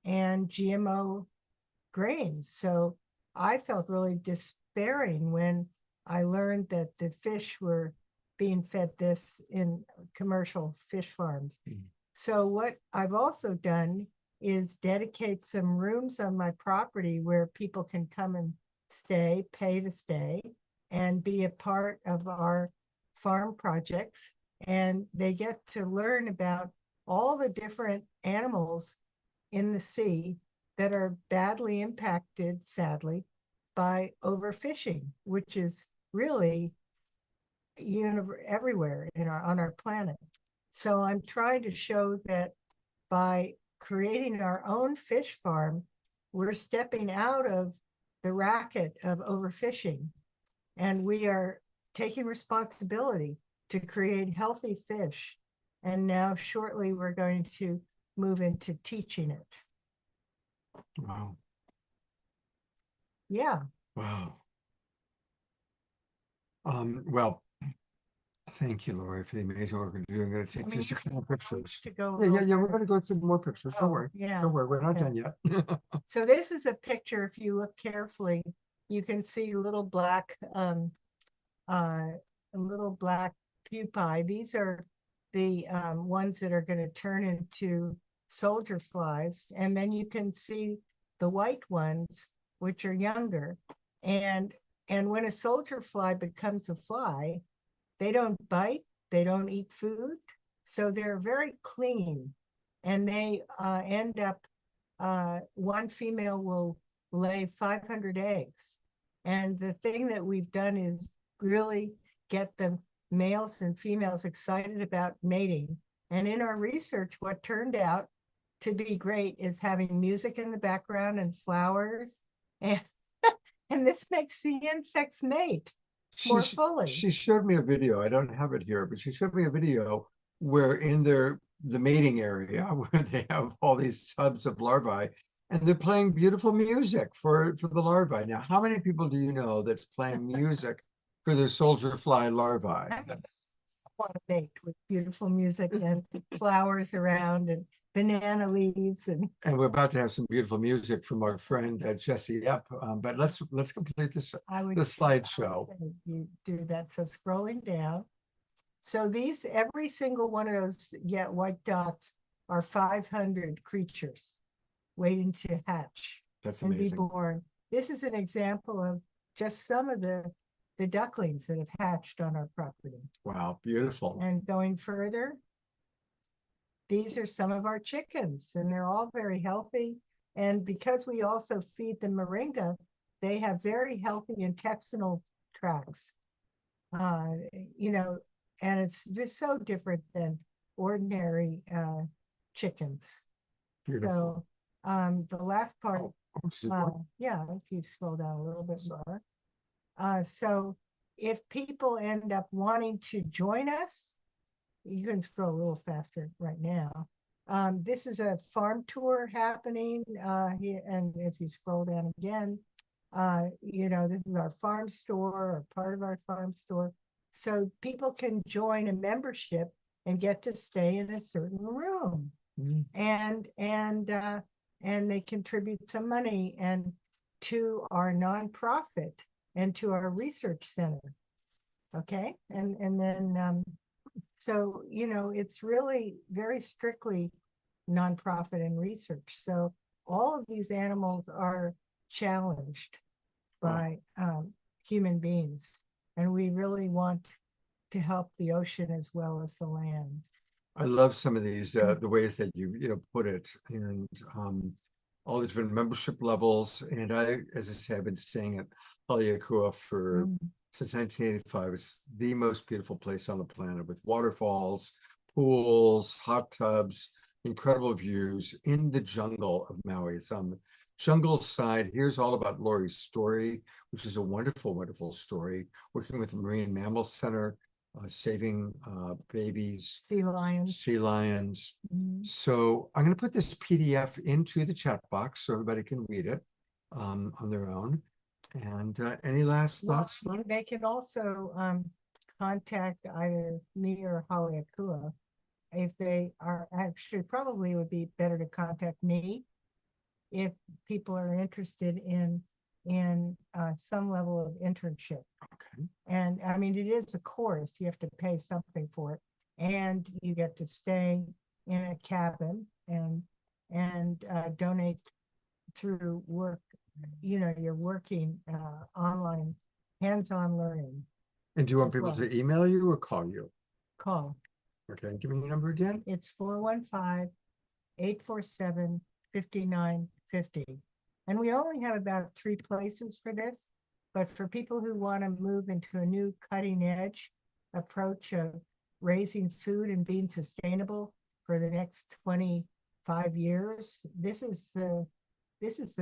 and GMO grains. So I felt really despairing when I learned that the fish were being fed this in commercial fish farms. So what I've also done is dedicate some rooms on my property where people can come and stay, pay to stay, and be a part of our farm projects. And they get to learn about all the different animals in the sea that are badly impacted, sadly, by overfishing, which is really everywhere on our planet. So I'm trying to show that by creating our own fish farm, we're stepping out of the racket of overfishing, and we are taking responsibility to create healthy fish. And now shortly we're going to move into teaching it. Wow. Yeah. Wow. Well, thank you, Lori, for the amazing work you're doing. I'm going to take just a couple of pictures. To go Yeah, we're going to go through more pictures. Don't Oh, worry. yeah. Don't worry, we're not Okay. done yet. So this is a picture. If you look carefully, you can see little black pupae. These are the ones that are going to turn into soldier flies. And then you can see the white ones, which are younger. And when a soldier fly becomes a fly, they don't bite, they don't eat food. So they're very clean. And they end up, one female will lay 500 eggs. And the thing that we've done is really get the males and females excited about mating. And in our research, what turned out to be great is having music in the background and flowers. And, and this makes the insects mate more fully. She showed me a video. I don't have it here, but she showed me a video where in the mating area where they have all these tubs of larvae and they're playing beautiful music for the larvae. Now, how many people do you know that's playing music for their soldier fly larvae? I want to mate with beautiful music and flowers around and banana leaves and we're about to have some beautiful music from our friend Jessie Epp. But let's complete this the slideshow. You do that. So scrolling down. So these, every single one of those white dots are 500 creatures waiting to hatch. That's and amazing. be born. This is an example of just some of the ducklings that have hatched on our property. Wow, beautiful. And going further, these are some of our chickens, and they're all very healthy. And because we also feed them moringa, they have very healthy intestinal tracts. You know, and it's just so different than ordinary chickens. Beautiful. So the last part, yeah, if you scroll down a little bit more. So if people end up wanting to join us, you can scroll a little faster right now. This is a farm tour happening here, and if you scroll down again, this is our farm store or part of our farm store. So people can join a membership and get to stay in a certain room. And they contribute some money and to our nonprofit and to our research center. Okay, and then so it's really very strictly nonprofit and research. So all of these animals are challenged by human beings, and we really want to help the ocean as well as the land. I love some of these, the ways that you put it, and all the different membership levels. And I, as I say, I've been staying at Haleakua since 1985. It's the most beautiful place on the planet, with waterfalls, pools, hot tubs, incredible views in the jungle of Maui. It's on the jungle side. Here's all about Lori's story, which is a wonderful, wonderful story, working with the Marine Mammal Center, saving babies, Sea lions. So I'm going to put this PDF into the chat box so everybody can read it on their own. And any last thoughts? They can also contact either me or Haleakua if they are actually, probably would be better to contact me if people are interested in some level of internship. Okay. And I mean, it is a course, you have to pay something for it, and you get to stay in a cabin and donate through work. You're working online, hands-on learning. And do you want as people well. to email you or call you? Call. Okay, give me your number again. It's 415-847-5950. And we only have about 3 places for this, but for people who want to move into a new cutting edge approach of raising food and being sustainable for the next 25 years, this is the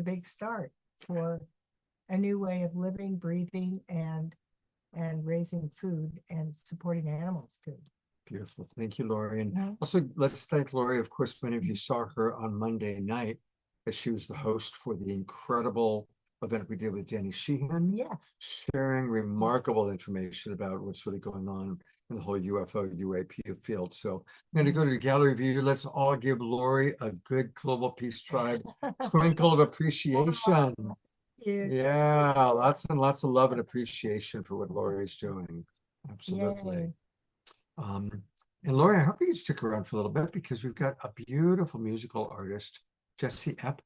big start for a new way of living, breathing, and raising food and supporting animals too. Beautiful. Thank you, Lori. And also, let's thank Lori. Of course, many of you saw her on Monday night, as she was the host for the incredible event we did with Danny Sheehan. Yes. Sharing remarkable information about what's really going on in the whole UFO, UAP field. So I'm going to go to the gallery view. Let's all give Lori a good Global Peace Tribe twinkle of appreciation. Yeah, lots and lots of love and appreciation for what Lori is doing. Absolutely. Yay. And Lori, I hope you can stick around for a little bit, because we've got a beautiful musical artist, Jesse Epp.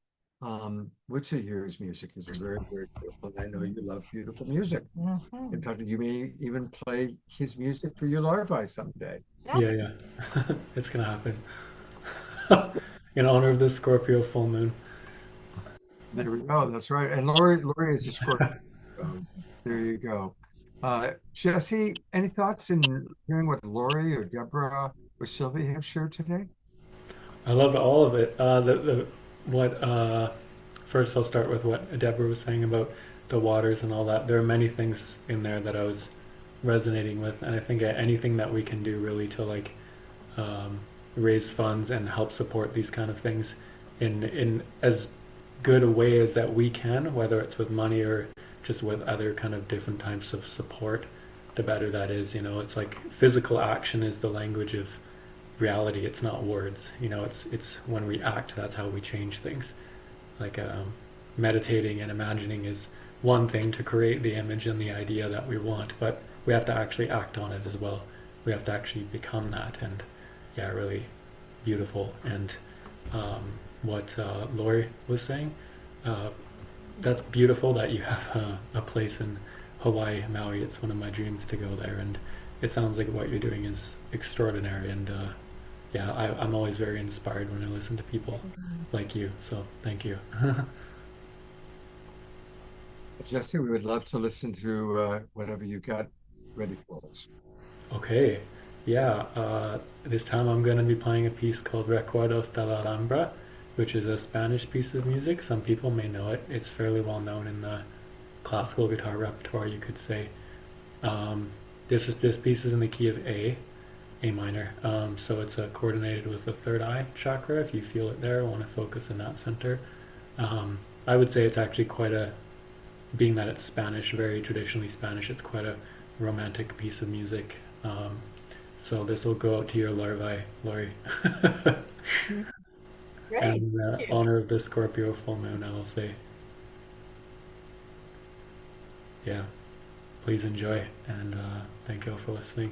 Which of yours music is very, very beautiful. And I know you love beautiful music. In fact, you may even play his music for your larvae someday. Yeah. It's gonna happen. In honor of the Scorpio full moon. There we go. That's right. And Lori is a Scorpio. There you go. Jesse, any thoughts in hearing what Lori or Deborah or Sylvie have shared today? I loved all of it. First I'll start with what Deborah was saying about the waters and all that. There are many things in there that I was resonating with, and I think anything that we can do really to raise funds and help support these kind of things in as good a way as that we can, whether it's with money or just with other kind of different types of support, the better that is. It's like physical action is the language of reality. It's not words. It's when we act, that's how we change things. Meditating and imagining is one thing to create the image and the idea that we want, but we have to actually act on it as well. We have to actually become that. And yeah, really beautiful. And what Lori was saying, that's beautiful that you have a place in Hawaii, Maui. It's one of my dreams to go there, and it sounds like what you're doing is extraordinary. And I'm always very inspired when I listen to people like you. So thank you. Jesse, we would love to listen to whatever you got ready for us. Okay. Yeah. This time I'm going to be playing a piece called Recuerdos de la Alhambra, which is a Spanish piece of music. Some people may know it. It's fairly well known in the classical guitar repertoire, you could say. This piece is in the key of A minor. So it's coordinated with the third eye chakra. If you feel it there, I want to focus in that center. I would say it's actually quite a being that it's Spanish, very traditionally Spanish, it's quite a romantic piece of music. So this will go out to your larvae, Lori. Great. And in honor of the Scorpio full moon, I will say, yeah, please enjoy, and thank you all for listening.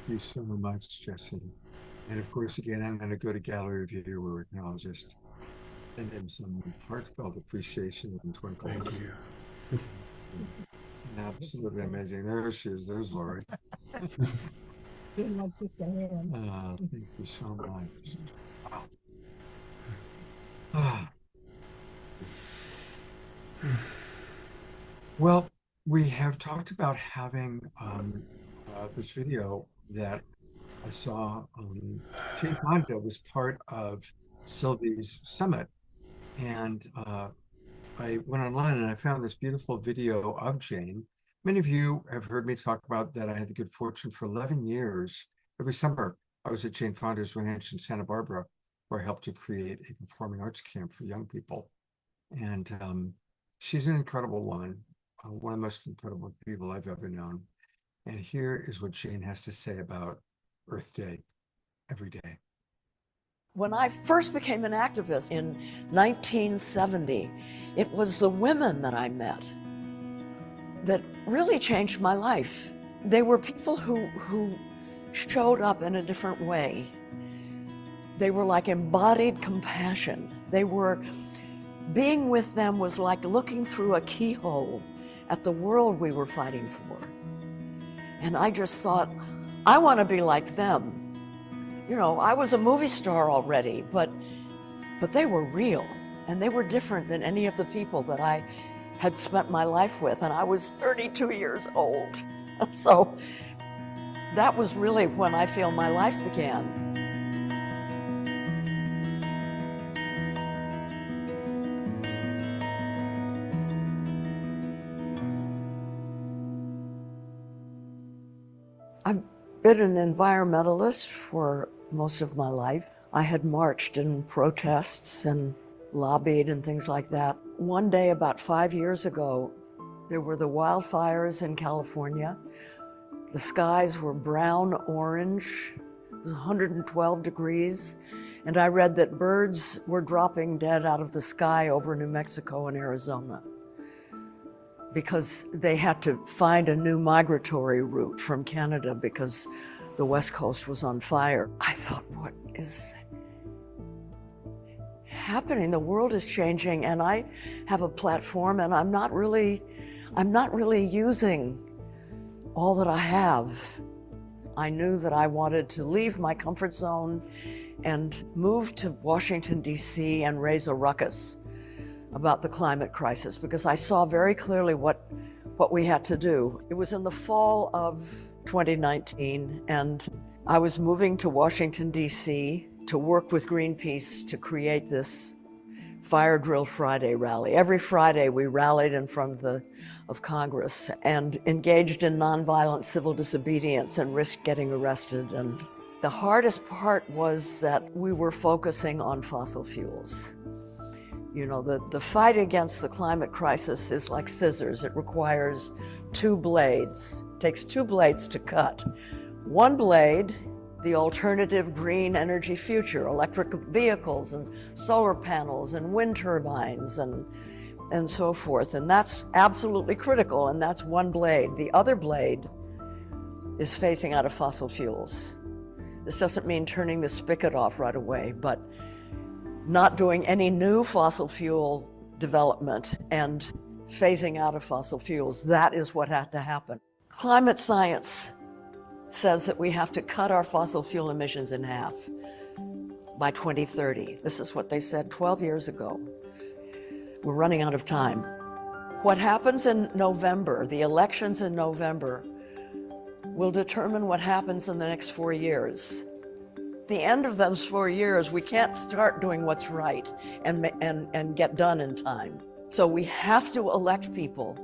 you so much, Jesse. And of course, again, I'm going to go to Gallery Viewer, and I'll just send him some heartfelt appreciation and twinkles. Thank you. Absolutely amazing. There she is. There's Lori. Thank you so much. Wow. Well, we have talked about having this video that I saw. Jane Fonda was part of Sylvie's summit, and I went online and I found this beautiful video of Jane. Many of you have heard me talk about that. I had the good fortune for 11 years. Every summer, I was at Jane Fonda's ranch in Santa Barbara, where I helped to create a performing arts camp for young people. And she's an incredible woman, one of the most incredible people I've ever known. And here is what Jane has to say about Earth Day every day. When I first became an activist in 1970, it was the women that I met that really changed my life. They were people who showed up in a different way. They were like embodied compassion. Being with them was like looking through a keyhole at the world we were fighting for. And I just thought, I want to be like them. You know, I was a movie star already, but they were real, and they were different than any of the people that I had spent my life with, and I was 32 years old. So that was really when I feel my life began. I've been an environmentalist for most of my life. I had marched in protests and lobbied and things like that. One day about 5 years ago, there were the wildfires in California. The skies were brown orange. It was 112 degrees. And I read that birds were dropping dead out of the sky over New Mexico and Arizona because they had to find a new migratory route from Canada because the West Coast was on fire. I thought, what is happening? The world is changing, and I have a platform, and I'm not really using all that I have. I knew that I wanted to leave my comfort zone and move to Washington, D.C. and raise a ruckus about the climate crisis because I saw very clearly what we had to do. It was in the fall of 2019, and I was moving to Washington, D.C. to work with Greenpeace to create this Fire Drill Friday rally. Every Friday we rallied in front of Congress and engaged in nonviolent civil disobedience and risked getting arrested. And the hardest part was that we were focusing on fossil fuels. You know, the fight against the climate crisis is like scissors. It requires two blades. It takes two blades to cut. One blade, the alternative green energy future, electric vehicles and solar panels and wind turbines and so forth. And that's absolutely critical, and that's one blade. The other blade is phasing out of fossil fuels. This doesn't mean turning the spigot off right away, but not doing any new fossil fuel development and phasing out of fossil fuels. That is what had to happen. Climate science says that we have to cut our fossil fuel emissions in half by 2030. This is what they said 12 years ago. We're running out of time. What happens in November, the elections in November, will determine what happens in the next 4 years. The end of those 4 years, we can't start doing what's right and get done in time. So we have to elect people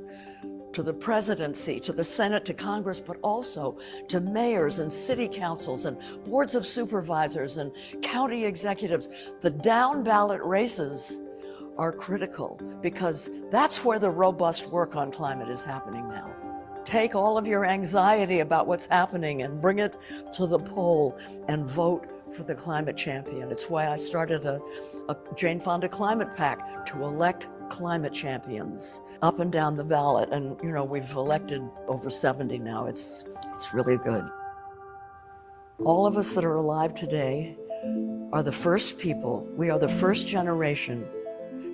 to the presidency, to the Senate, to Congress, but also to mayors and city councils and boards of supervisors and county executives. The down ballot races are critical because that's where the robust work on climate is happening now. Take all of your anxiety about what's happening and bring it to the poll and vote for the climate champion. It's why I started a Jane Fonda Climate PAC to elect climate champions up and down the ballot. And, you know, we've elected over 70 now. It's really good. All of us that are alive today are the first people, we are the first generation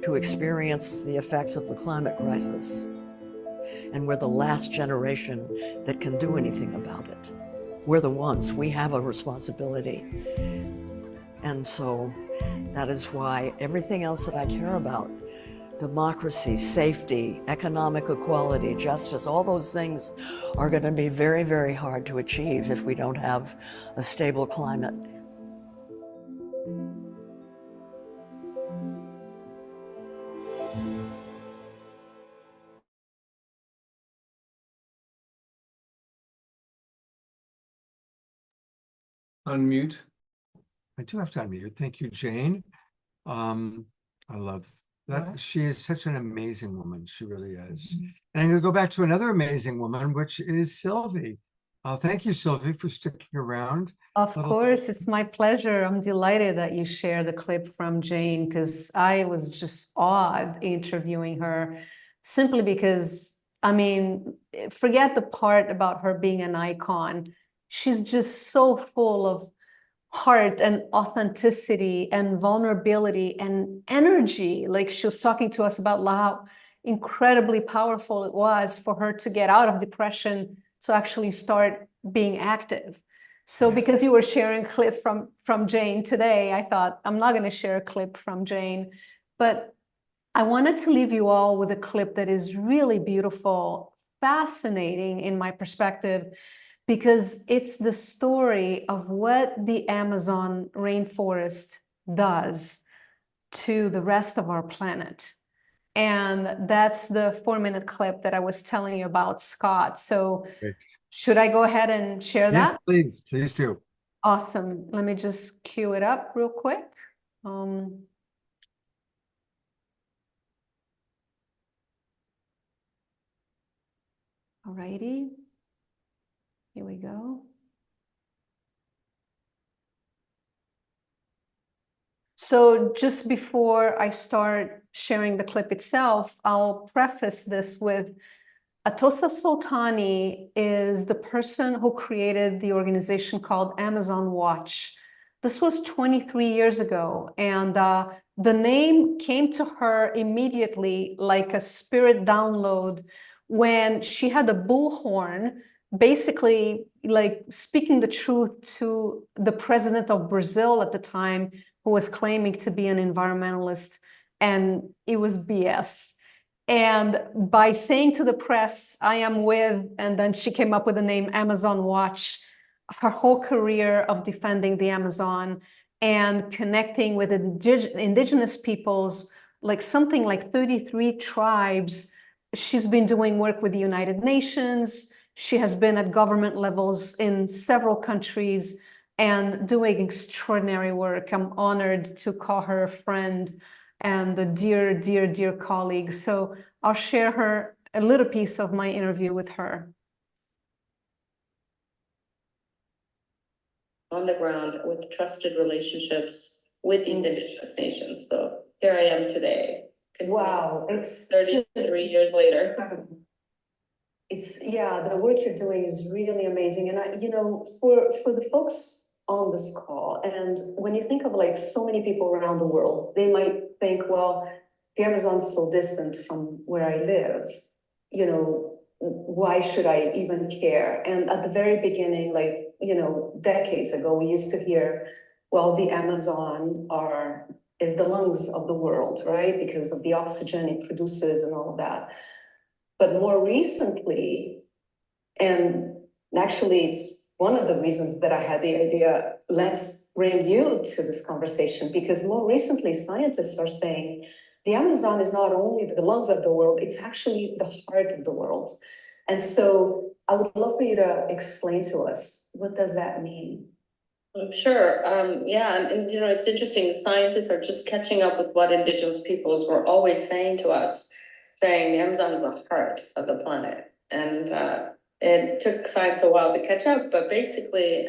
to experience the effects of the climate crisis. And we're the last generation that can do anything about it. We're the ones, we have a responsibility. And so that is why everything else that I care about, democracy, safety, economic equality, justice, all those things are going to be very, very hard to achieve if we don't have a stable climate. Unmute. I do have to unmute. Thank you, Jane. I love that. She is such an amazing woman. She really is. And I'm going to go back to another amazing woman, which is Sylvie. Thank you, Sylvie, for sticking around. Of course, it's my pleasure. I'm delighted that you share the clip from Jane, because I was just awed interviewing her, simply because, I mean, forget the part about her being an icon. She's just so full of heart and authenticity and vulnerability and energy. Like, she was talking to us about how incredibly powerful it was for her to get out of depression to actually start being active. So because you were sharing a clip from Jane today, I thought, I'm not going to share a clip from Jane, but I wanted to leave you all with a clip that is really beautiful, fascinating in my perspective, because it's the story of what the Amazon rainforest does to the rest of our planet. And that's the 4-minute clip that I was telling you about, Scott. So should I go ahead and share that? Please do. Awesome. Let me just cue it up real quick. Alrighty. Here we go. So just before I start sharing the clip itself, I'll preface this with Atossa Soltani is the person who created the organization called Amazon Watch. This was 23 years ago, and the name came to her immediately like a spirit download when she had a bullhorn, basically like speaking the truth to the president of Brazil at the time, who was claiming to be an environmentalist, and it was BS. And by saying to the press, I am with, and then she came up with the name Amazon Watch, her whole career of defending the Amazon and connecting with indigenous peoples, like something like 33 tribes. She's been doing work with the United Nations. She has been at government levels in several countries and doing extraordinary work. I'm honored to call her a friend and a dear, dear, dear colleague. So I'll share a little piece of my interview with her. On the ground with trusted relationships with these indigenous nations. So here I am today. Wow, it's 33 years later. The work you're doing is really amazing. And for the folks on this call, and when you think of like so many people around the world, they might think, well, the Amazon's so distant from where I live, why should I even care? And at the very beginning, like, decades ago, we used to hear, well, the Amazon is the lungs of the world, right? Because of the oxygen it produces and all of that. But more recently, and actually it's one of the reasons that I had the idea, let's bring you to this conversation, because more recently scientists are saying the Amazon is not only the lungs of the world, it's actually the heart of the world. And so I would love for you to explain to us, what does that mean? Sure. And it's interesting. Scientists are just catching up with what indigenous peoples were always saying to us, saying the Amazon is the heart of the planet. And it took science a while to catch up, but basically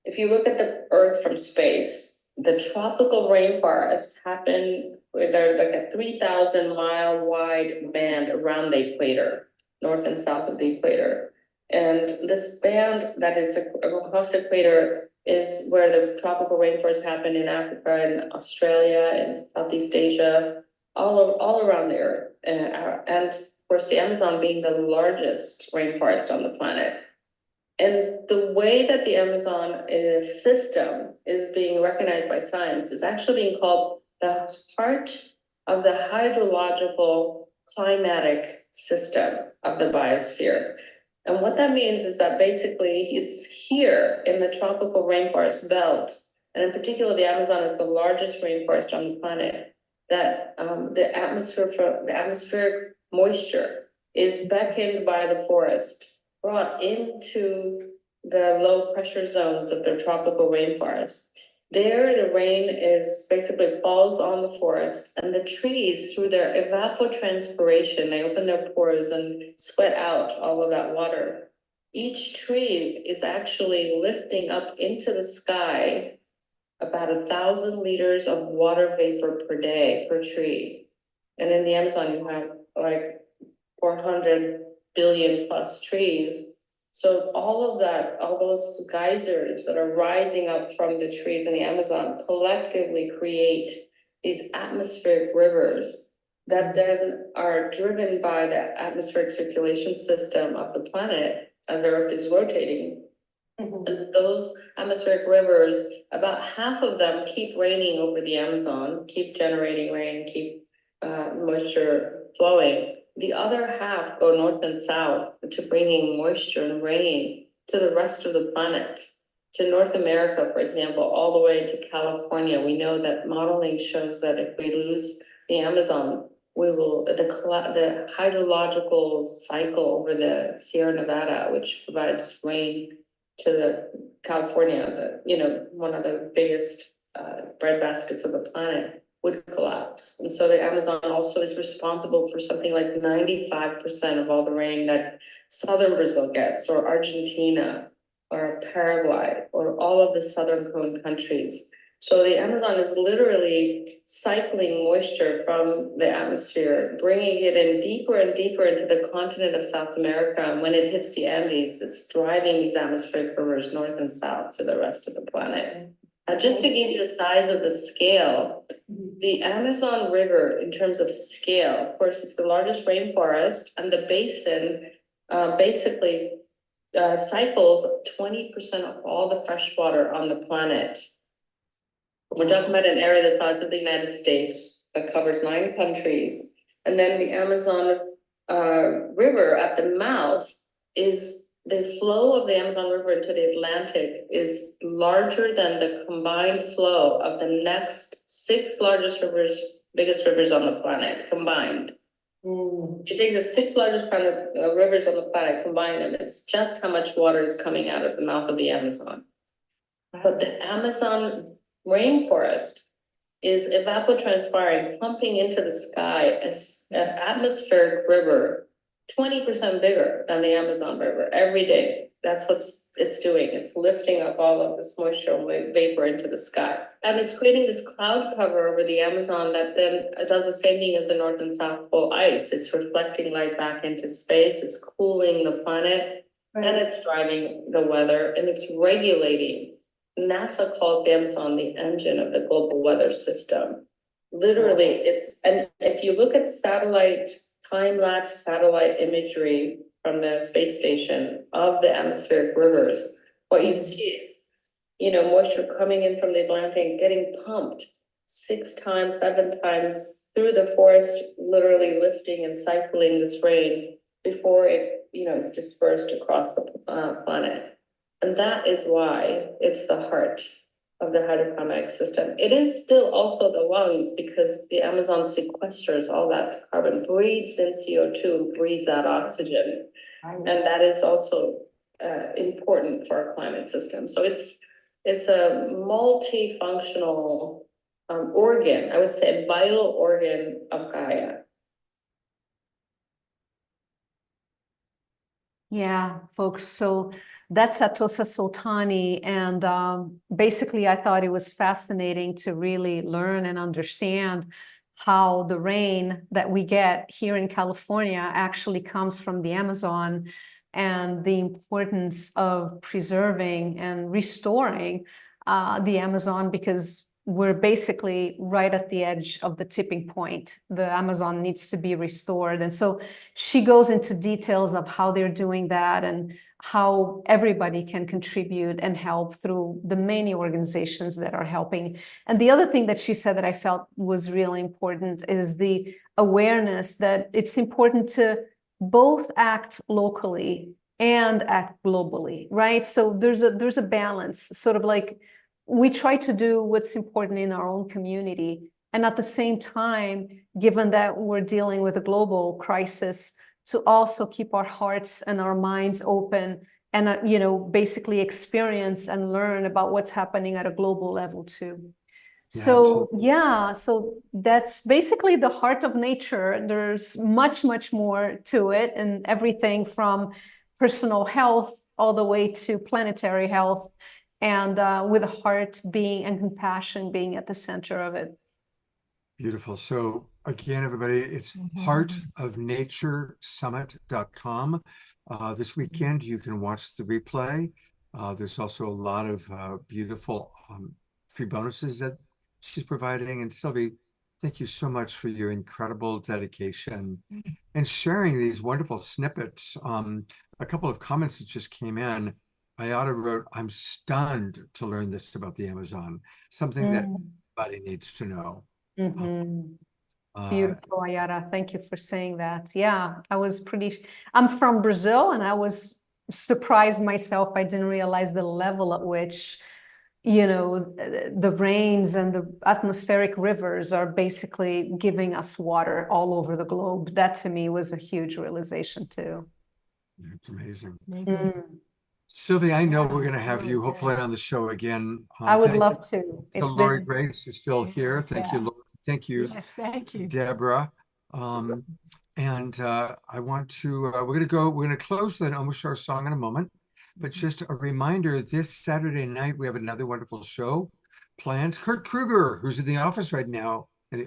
if you look at the Earth from space, the tropical rainforests happen where they're like a 3,000 mile wide band around the equator, north and south of the equator. And this band that is across the equator is where the tropical rainforests happen in Africa and Australia and Southeast Asia, all around the earth. And of course, the Amazon being the largest rainforest on the planet. And the way that the Amazon system is being recognized by science is actually being called the heart of the hydrological climatic system of the biosphere. And what that means is that basically it's here in the tropical rainforest belt, and in particular, the Amazon is the largest rainforest on the planet, that the atmospheric moisture is beckoned by the forest, brought into the low pressure zones of the tropical rainforest. There, the rain is basically falls on the forest, and the trees, through their evapotranspiration, they open their pores and sweat out all of that water. Each tree is actually lifting up into the sky about 1,000 liters of water vapor per day per tree. And in the Amazon, you have like 400 billion plus trees. So all of that, all those geysers that are rising up from the trees in the Amazon collectively create these atmospheric rivers that then are driven by the atmospheric circulation system of the planet as the Earth is rotating. And those atmospheric rivers, about half of them keep raining over the Amazon, keep generating rain, keep moisture flowing. The other half go north and south to bringing moisture and rain to the rest of the planet, to North America, for example, all the way to California. We know that modeling shows that if we lose the Amazon, we will, the hydrological cycle over the Sierra Nevada, which provides rain to the California, one of the biggest breadbaskets of the planet, would collapse. And so the Amazon also is responsible for something like 95% of all the rain that southern Brazil gets, or Argentina, or Paraguay, or all of the southern cone countries. So the Amazon is literally cycling moisture from the atmosphere, bringing it in deeper and deeper into the continent of South America. And when it hits the Andes, it's driving these atmospheric rivers north and south to the rest of the planet. Just to give you the size of the scale, the Amazon River, in terms of scale, of course, it's the largest rainforest, and the basin basically cycles 20% of all the fresh water on the planet. We're talking about an area the size of the United States that covers 9 countries. And then the Amazon River at the mouth is the flow of the Amazon River into the Atlantic is larger than the combined flow of the next 6 largest rivers, biggest rivers on the planet combined. You take the 6 largest rivers on the planet, combine them, it's just how much water is coming out of the mouth of the Amazon. But the Amazon rainforest is evapotranspiring, pumping into the sky as an atmospheric river, 20% bigger than the Amazon River every day. That's what it's doing. It's lifting up all of this moisture and vapor into the sky. And it's creating this cloud cover over the Amazon that then does the same thing as the North and South Pole ice. It's reflecting light back into space. It's cooling the planet, and it's driving the weather, and it's regulating. NASA calls the Amazon the engine of the global weather system. Literally, and if you look at time-lapse satellite imagery from the space station of the atmospheric rivers, what you see is, moisture coming in from the Atlantic, getting pumped 6 times, 7 times through the forest, literally lifting and cycling this rain before it, is dispersed across the planet. And that is why it's the heart of the hydroclimatic system. It is still also the lungs, because the Amazon sequesters all that carbon, breathes in CO2, breathes out oxygen. And that is also important for our climate system. So it's a multifunctional organ, I would say a vital organ of Gaia. Yeah, folks, so that's Atossa Soltani, and basically I thought it was fascinating to really learn and understand how the rain that we get here in California actually comes from the Amazon, and the importance of preserving and restoring the Amazon, because we're basically right at the edge of the tipping point. The Amazon needs to be restored. And so she goes into details of how they're doing that and how everybody can contribute and help through the many organizations that are helping. And the other thing that she said that I felt was really important is the awareness that it's important to both act locally and act globally, right? So there's a balance, sort of like we try to do what's important in our own community. And at the same time, given that we're dealing with a global crisis, to also keep our hearts and our minds open and, basically experience and learn about what's happening at a global level too. So that's basically the heart of nature. There's much, much more to it, and everything from personal health all the way to planetary health, and with a heart being and compassion being at the center of it. Beautiful. So again, everybody, it's heartofnaturesummit.com. This weekend, you can watch the replay. There's also a lot of beautiful free bonuses that she's providing. And Sylvie, thank you so much for your incredible dedication and sharing these wonderful snippets. A couple of comments that just came in. Ayada wrote, "I'm stunned to learn this about the Amazon, something that everybody needs to know." Beautiful, Ayara. Thank you for saying that. Yeah, I'm from Brazil, and I was surprised myself. I didn't realize the level at which, the rains and the atmospheric rivers are basically giving us water all over the globe. That to me was a huge realization too. It's amazing. Sylvie, I know we're going to have you hopefully on the show again. I would love to. Lori Grace is still here. Thank you, Lori. Thank you. Yes, thank you. Deborah. And I want to, we're going to close the Omoshar song in a moment, but just a reminder, this Saturday night, we have another wonderful show planned. Kurt Kruger, who's in the office right now, in the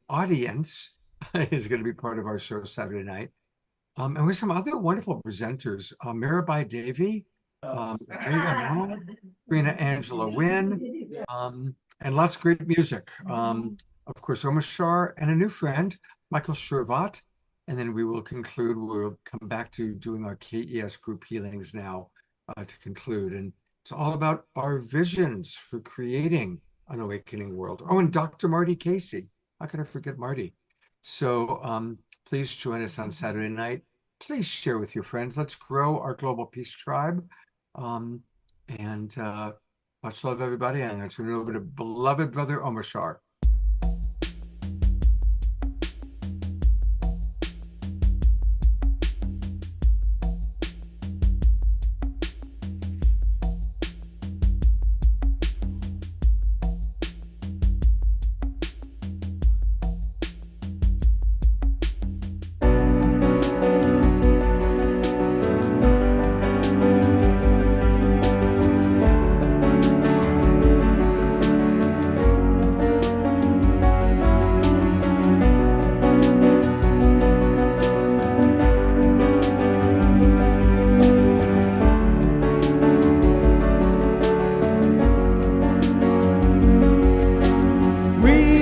audience, is going to be part of our show Saturday night. And with some other wonderful presenters, Mirabai Devi, Rena Angela Wynn, and lots of great music. Of course, Omoshar and a new friend, Michael Shervat. And then we will conclude. We'll come back to doing our KES group healings now to conclude. And it's all about our visions for creating an awakening world. Oh, and Dr. Marty Casey. How could I forget Marty? So please join us on Saturday night. Please share with your friends. Let's grow our global peace tribe. And much love, everybody. I'm going to turn it over to beloved brother Omoshar.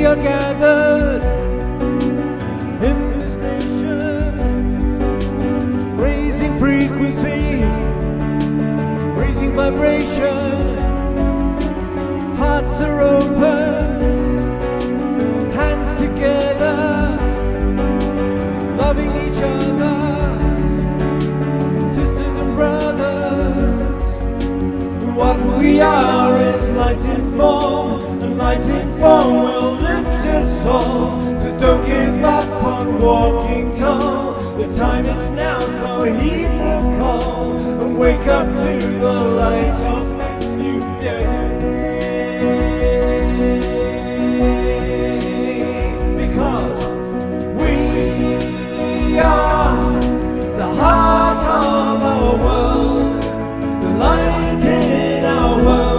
Gathered in this nation, raising frequency, raising vibration. Hearts are open, hands together, loving each other, sisters and brothers. What we are is light in form, and light in form will lift us all. So don't give up on walking tall. The time is now, so heed the call and wake up to the light of this new day. Because we are the heart of our world, the light in our world.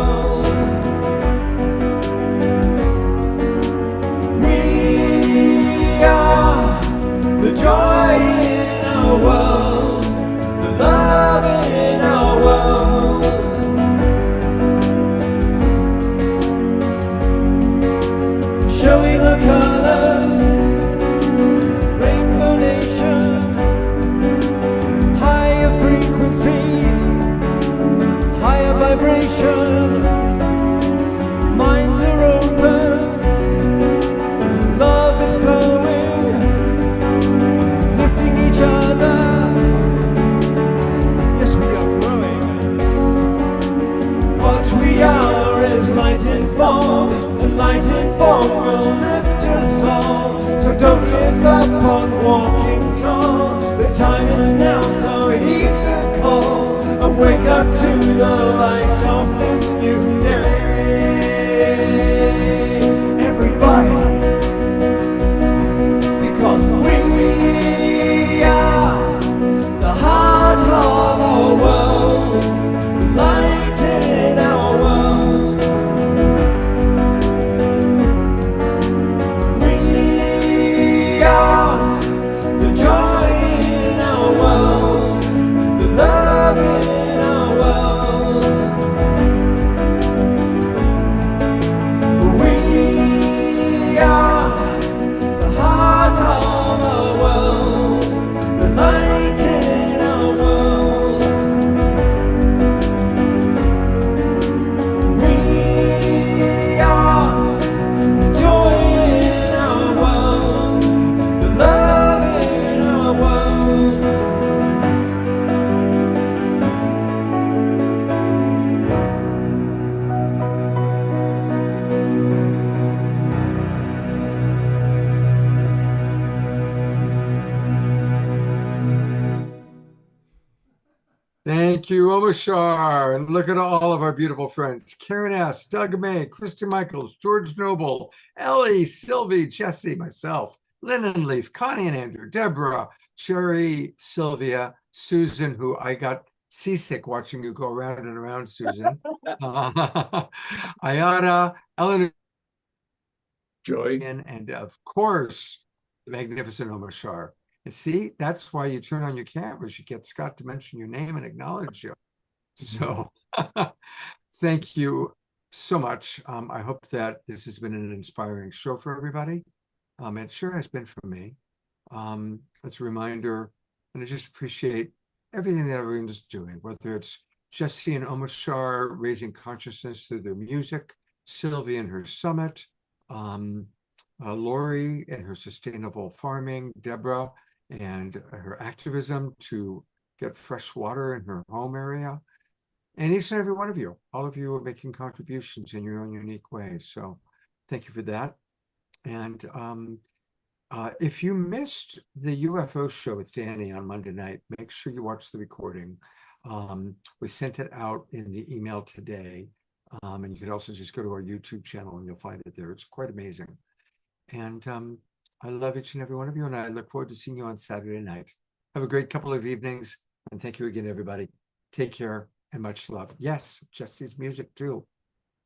The joy in our world. walk will lift us all. So don't give up on walking tall. The time is now, so heed the call, and wake up to the light of this new day. Everybody, because we are the heart of our world, the light in our world. We are the joy in our world, the love in our world. We are the heart of our world, the light in our world. We are the joy in our world, the love in our world. Thank you, Omashar. And look at all of our beautiful friends. Karen S., Doug May, Kristen Michaels, George Noble, Ellie, Sylvie, Jesse, myself, Lennon Leaf, Connie and Andrew, Deborah, Sherry, Sylvia, Susan, who I got seasick watching you go around and around, Susan. Ayada, Eleanor, Joy. and of course, the magnificent Omashar. And see, that's why you turn on your cameras. You get Scott to mention your name and acknowledge you. So thank you so much. I hope that this has been an inspiring show for everybody. It sure has been for me. It's a reminder, and I just appreciate everything that everyone's doing, whether it's Jesse and Omashar raising consciousness through their music, Sylvie and her summit, Lori and her sustainable farming, Deborah and her activism to get fresh water in her home area. And each and every one of you, all of you are making contributions in your own unique ways. So thank you for that. And if you missed the UFO show with Danny on Monday night, make sure you watch the recording. We sent it out in the email today. And you can also just go to our YouTube channel and you'll find it there. It's quite amazing. And I love each and every one of you, and I look forward to seeing you on Saturday night. Have a great couple of evenings, and thank you again, everybody. Take care and much love. Yes, Jesse's music too.